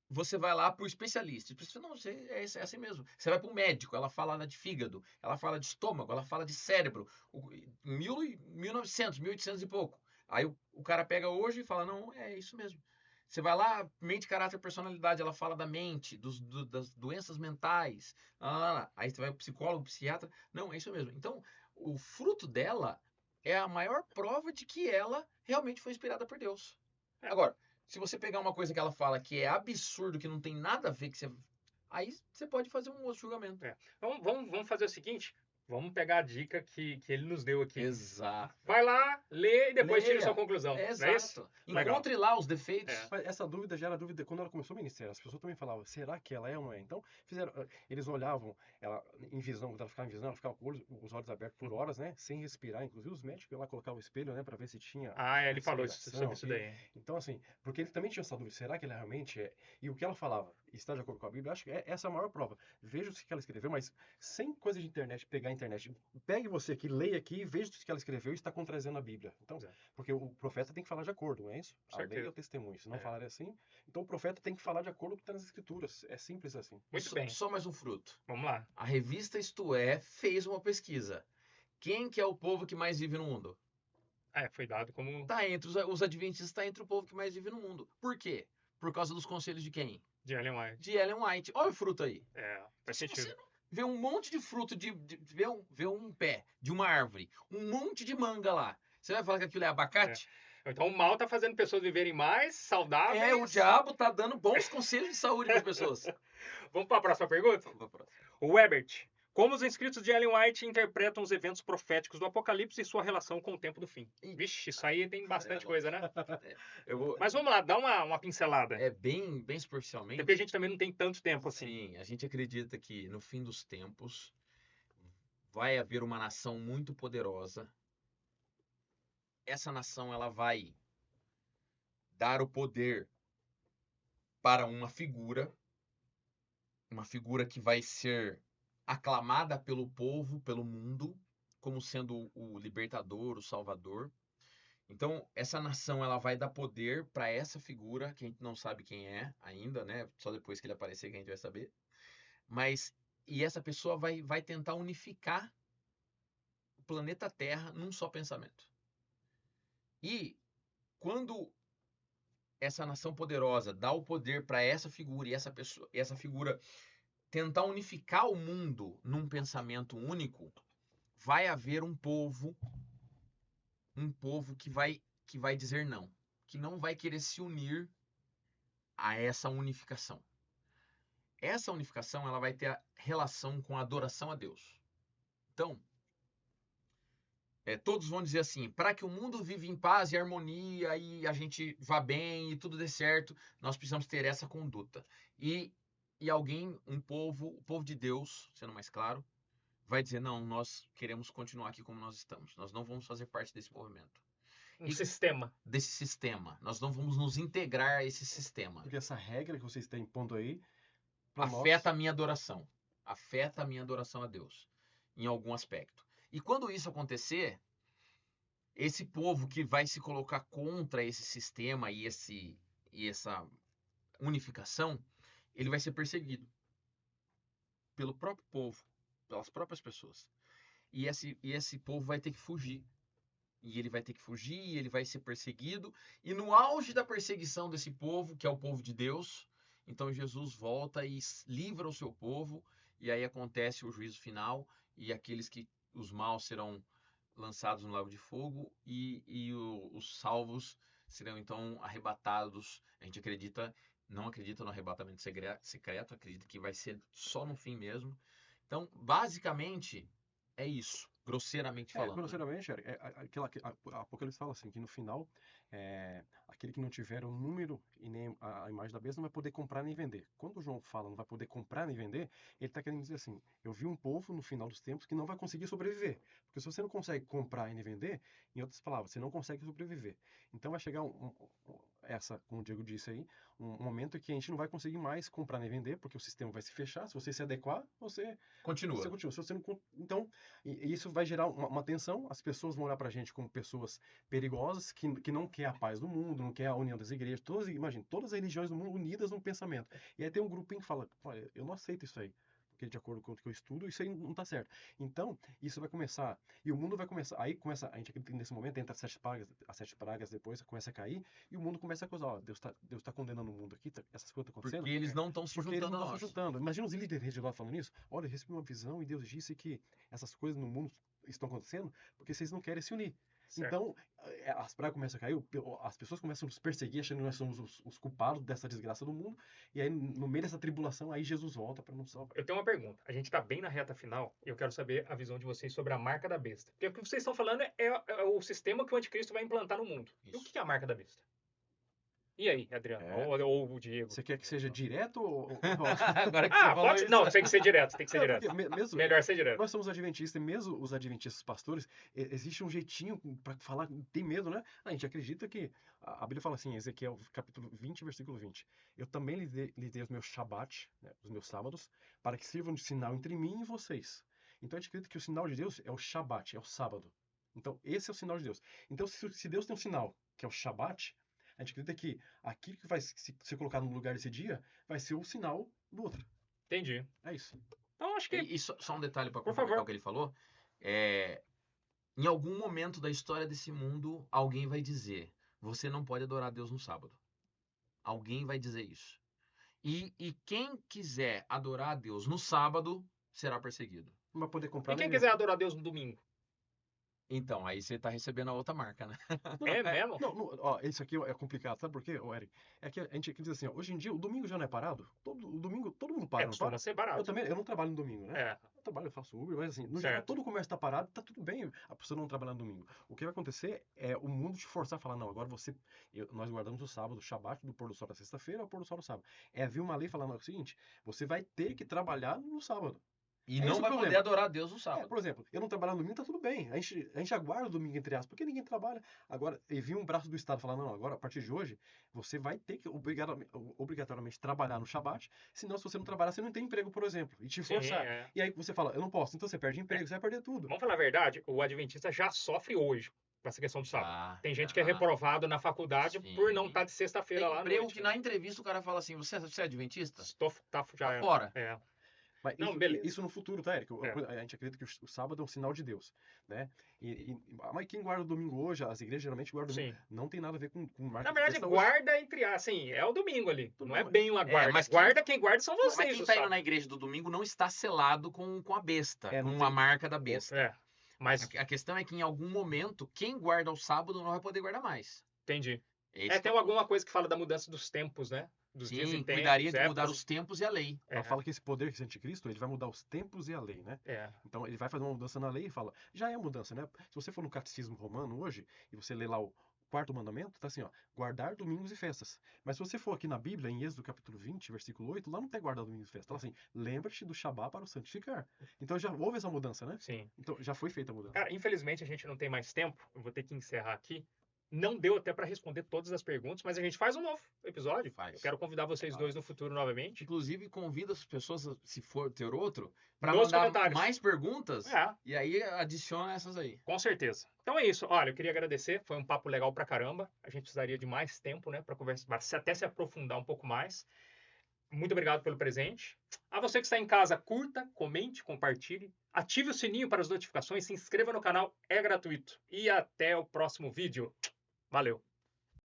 você vai lá para o especialista. Não, é assim mesmo. Você vai para o médico, ela fala de fígado, ela fala de estômago, ela fala de cérebro. 1900, 1800 e pouco. Aí o cara pega hoje e fala, não, é isso mesmo. Você vai lá, mente, caráter, personalidade, ela fala da mente, das doenças mentais. Aí você vai para o psicólogo, psiquiatra. Não, é isso mesmo. Então, o fruto dela é a maior prova de que ela realmente foi inspirada por Deus. Agora, se você pegar uma coisa que ela fala que é absurdo, que não tem nada a ver, aí você pode fazer um outro julgamento. Então, vamos fazer o seguinte. Vamos pegar a dica que ele nos deu aqui. Exato. Vai lá, lê e depois tira sua conclusão. Exato. Não é isso? Encontre lá os defeitos. Mas essa dúvida já era dúvida quando ela começou o ministério. As pessoas também falavam, será que ela é ou não é? Então, eles olhavam ela em visão, quando ela ficava em visão, ela ficava com os olhos abertos por horas, né? Sem respirar. Inclusive os médicos iam lá colocar o espério, né? Pra ver se tinha... ele falou sobre isso daí. Então, assim, porque ele também tinha essa dúvida, será que ela realmente é? E o que ela falava, está de acordo com a Bíblia, eu acho que essa é a maior prova. Veja o que ela escreveu, mas sem coisa de internet, pegar a internet. Pegue você aqui, leia aqui, veja o que ela escreveu e está contradizendo a Bíblia. Então, porque o profeta tem que falar de acordo, não é isso? A lei é o testemunho. Se não falar assim, então o profeta tem que falar de acordo com o que está nas escrituras. É simples assim. Muito bem. Só mais um fruto. Vamos lá. A revista Isto É fez uma pesquisa. Quem que é o povo que mais vive no mundo? Foi dado como... Tá entre os adventistas, está entre o povo que mais vive no mundo. Por quê? Por causa dos conselhos de quem? De Ellen White. De Ellen White. Olha o fruto aí. Faz sentido. Você vê um monte de fruto, vê um pé de uma árvore, um monte de manga lá. Você vai falar que aquilo é abacate? Então o mal tá fazendo pessoas viverem mais saudáveis. O diabo tá dando bons conselhos de saúde para as pessoas. Vamos para a próxima pergunta? Vamos para a próxima. O Ebert. Como os inscritos de Ellen White interpretam os eventos proféticos do Apocalipse e sua relação com o tempo do fim? Vixe, isso aí tem bastante coisa, né? Mas vamos lá, dá uma pincelada. Bem superficialmente. Porque a gente também não tem tanto tempo assim. Sim, a gente acredita que no fim dos tempos vai haver uma nação muito poderosa. Essa nação ela vai dar o poder para uma figura que vai ser aclamada pelo povo, pelo mundo, como sendo o libertador, o salvador. Então, essa nação ela vai dar poder para essa figura, que a gente não sabe quem é ainda, né? Só depois que ele aparecer que a gente vai saber. E essa pessoa vai tentar unificar o planeta Terra num só pensamento. E quando essa nação poderosa dá o poder para essa figura e essa figura tentar unificar o mundo num pensamento único, vai haver um povo um povo que vai dizer não, que não vai querer se unir a essa unificação. Essa unificação ela vai ter a relação com a adoração a Deus. Então, todos vão dizer assim, para que o mundo viva em paz e harmonia e a gente vá bem e tudo dê certo, nós precisamos ter essa conduta. E alguém, o povo de Deus, sendo mais claro, vai dizer, não, nós queremos continuar aqui como nós estamos. Nós não vamos fazer parte desse movimento. Sistema. Desse sistema. Nós não vamos nos integrar a esse sistema. Porque essa regra que vocês têm pondo aí afeta a minha adoração. Afeta a minha adoração a Deus. Em algum aspecto. E quando isso acontecer, esse povo que vai se colocar contra esse sistema e essa unificação, ele vai ser perseguido pelo próprio povo, pelas próprias pessoas. E esse povo vai ter que fugir. E ele vai ter que fugir, e ele vai ser perseguido. E no auge da perseguição desse povo, que é o povo de Deus, então Jesus volta e livra o seu povo, e aí acontece o juízo final, e os maus serão lançados no lago de fogo, e os salvos serão então arrebatados. A gente não acredita no arrebatamento secreto, acredita que vai ser só no fim mesmo. Então, basicamente, é isso, grosseiramente falando. Grosseiramente, a Apocalipse fala assim, que no final, aquele que não tiver o número e nem a imagem da besta não vai poder comprar nem vender. Quando o João fala não vai poder comprar nem vender, ele está querendo dizer assim, eu vi um povo no final dos tempos que não vai conseguir sobreviver. Porque se você não consegue comprar e nem vender, em outras palavras, você não consegue sobreviver. Então vai chegar como o Diego disse aí, um momento que a gente não vai conseguir mais comprar nem vender, porque o sistema vai se fechar. Se você se adequar, você continua. Se você não, então, isso vai gerar uma tensão. As pessoas vão olhar pra gente como pessoas perigosas, que não quer a paz do mundo, não quer a união das igrejas. Imagina, todas as religiões do mundo unidas num pensamento. E aí tem um grupinho que fala, olha, eu não aceito isso aí. Porque de acordo com o que eu estudo, isso aí não está certo. Então, isso vai começar, e o mundo vai começar, a gente acredita que nesse momento entra as sete pragas depois começa a cair, e o mundo começa a acusar, ó, Deus tá condenando o mundo aqui, essas coisas estão acontecendo. Porque eles não estão se juntando a nós. Imagina os líderes de lá falando isso, olha, eu recebi uma visão e Deus disse que essas coisas no mundo estão acontecendo porque vocês não querem se unir. Certo. Então, as pragas começam a cair, as pessoas começam a nos perseguir, achando que nós somos os culpados dessa desgraça do mundo, e aí, no meio dessa tribulação, aí Jesus volta para nos salvar. Eu tenho uma pergunta. A gente está bem na reta final, e eu quero saber a visão de vocês sobre a marca da besta. Porque o que vocês estão falando é o sistema que o anticristo vai implantar no mundo. Isso. E o que é a marca da besta? E aí, Adriano? Ou o Diego? Você quer que seja direto ou... Agora que você falou pode... Não, tem que ser direto, tem que ser direto. Melhor ser direto. Nós somos adventistas, e mesmo os adventistas pastores, existe um jeitinho para falar, tem medo, né? A gente acredita que, a Bíblia fala assim, em Ezequiel, capítulo 20, versículo 20, eu também lhe dei os meus Shabat, né, os meus sábados, para que sirvam de sinal entre mim e vocês. Então a gente acredita que o sinal de Deus é o Shabat, é o sábado. Então esse é o sinal de Deus. Então se Deus tem um sinal, que é o Shabat, a gente acredita que aquilo que vai ser colocado no lugar desse dia vai ser o sinal do outro. Entendi. É isso. Então, acho que... E só um detalhe para complementar o que ele falou. Em algum momento da história desse mundo, alguém vai dizer, você não pode adorar a Deus no sábado. Alguém vai dizer isso. E quem quiser adorar a Deus no sábado, será perseguido. Não vai poder comprar. E quem quiser adorar a Deus no domingo? Então, aí você tá recebendo a outra marca, né? É mesmo? Ó, isso aqui é complicado, sabe por quê, Eric? É que a gente diz assim, ó, hoje em dia o domingo já não é parado. O domingo todo mundo para, não para? Ser parado. Eu não trabalho no domingo, né? Eu faço Uber, mas assim, no geral, todo o comércio tá parado, tá tudo bem a pessoa não trabalhar no domingo. O que vai acontecer é o mundo te forçar a falar, não, agora nós guardamos o sábado, o Shabat, do pôr do sol da sexta-feira ao pôr do sol do sábado. Vir uma lei falando o seguinte, você vai ter que trabalhar no sábado. E não vai poder adorar a Deus no sábado. Por exemplo, eu não trabalhar no domingo, tá tudo bem. A gente aguarda o domingo, entre aspas, porque ninguém trabalha. Agora, e vir um braço do Estado falar, não, agora, a partir de hoje, você vai ter que obrigatoriamente trabalhar no Shabat, senão se você não trabalhar, você não tem emprego, por exemplo, e te forçar. E aí você fala, eu não posso, então você perde emprego, você vai perder tudo. Vamos falar a verdade, o adventista já sofre hoje com essa questão do sábado. Tem gente que é reprovado na faculdade por não estar de sexta-feira lá. Tem emprego que na entrevista o cara fala assim, você é adventista? Já fora. Mas isso no futuro, tá, Eric? A gente acredita que o sábado é um sinal de Deus, né? Mas quem guarda o domingo hoje, as igrejas geralmente guardam o domingo. Não tem nada a ver com marca. Na verdade, guarda entre assim, é o domingo ali. Não é bem uma guarda. Mas quem guarda são vocês. Mas quem tá indo na igreja do domingo não está selado com a besta, com a marca da besta. Mas, A questão é que em algum momento, quem guarda o sábado não vai poder guardar mais. entendi. Esse que Tem é o alguma coisa que fala da mudança dos tempos, né? Dos dias e Sim, tempos, cuidaria de mudar épocas. os tempos e a lei. Ela fala que esse poder, esse anticristo, ele vai mudar os tempos e a lei, né? É. Então ele vai fazer uma mudança na lei e fala, já é mudança, né? Se você for no catecismo romano hoje e você ler lá o quarto mandamento, tá assim, ó, guardar domingos e festas. Mas se você for aqui na Bíblia, em Êxodo capítulo 20, versículo 8, lá não tem guardar domingos e festas. Fala assim, lembra-te do Shabá para o santificar. Então já houve essa mudança, né? Sim. Então já foi feita a mudança. Cara, infelizmente a gente não tem mais tempo. Eu vou ter que encerrar aqui. Não deu até para responder todas as perguntas, mas a gente faz um novo episódio. Faz. Eu quero convidar vocês Claro. dois no futuro novamente. Inclusive, convida as pessoas, se for ter outro, para Nos mandar comentários. mais perguntas. É, E aí adiciona essas aí. com certeza. Então é isso. Olha, eu queria agradecer. Foi um papo legal pra caramba. A gente precisaria de mais tempo, né, para conversar, até se aprofundar um pouco mais. Muito obrigado pelo presente. A você que está em casa, curta, comente, compartilhe, ative o sininho para as notificações, se inscreva no canal, é gratuito. E até o próximo vídeo. Valeu!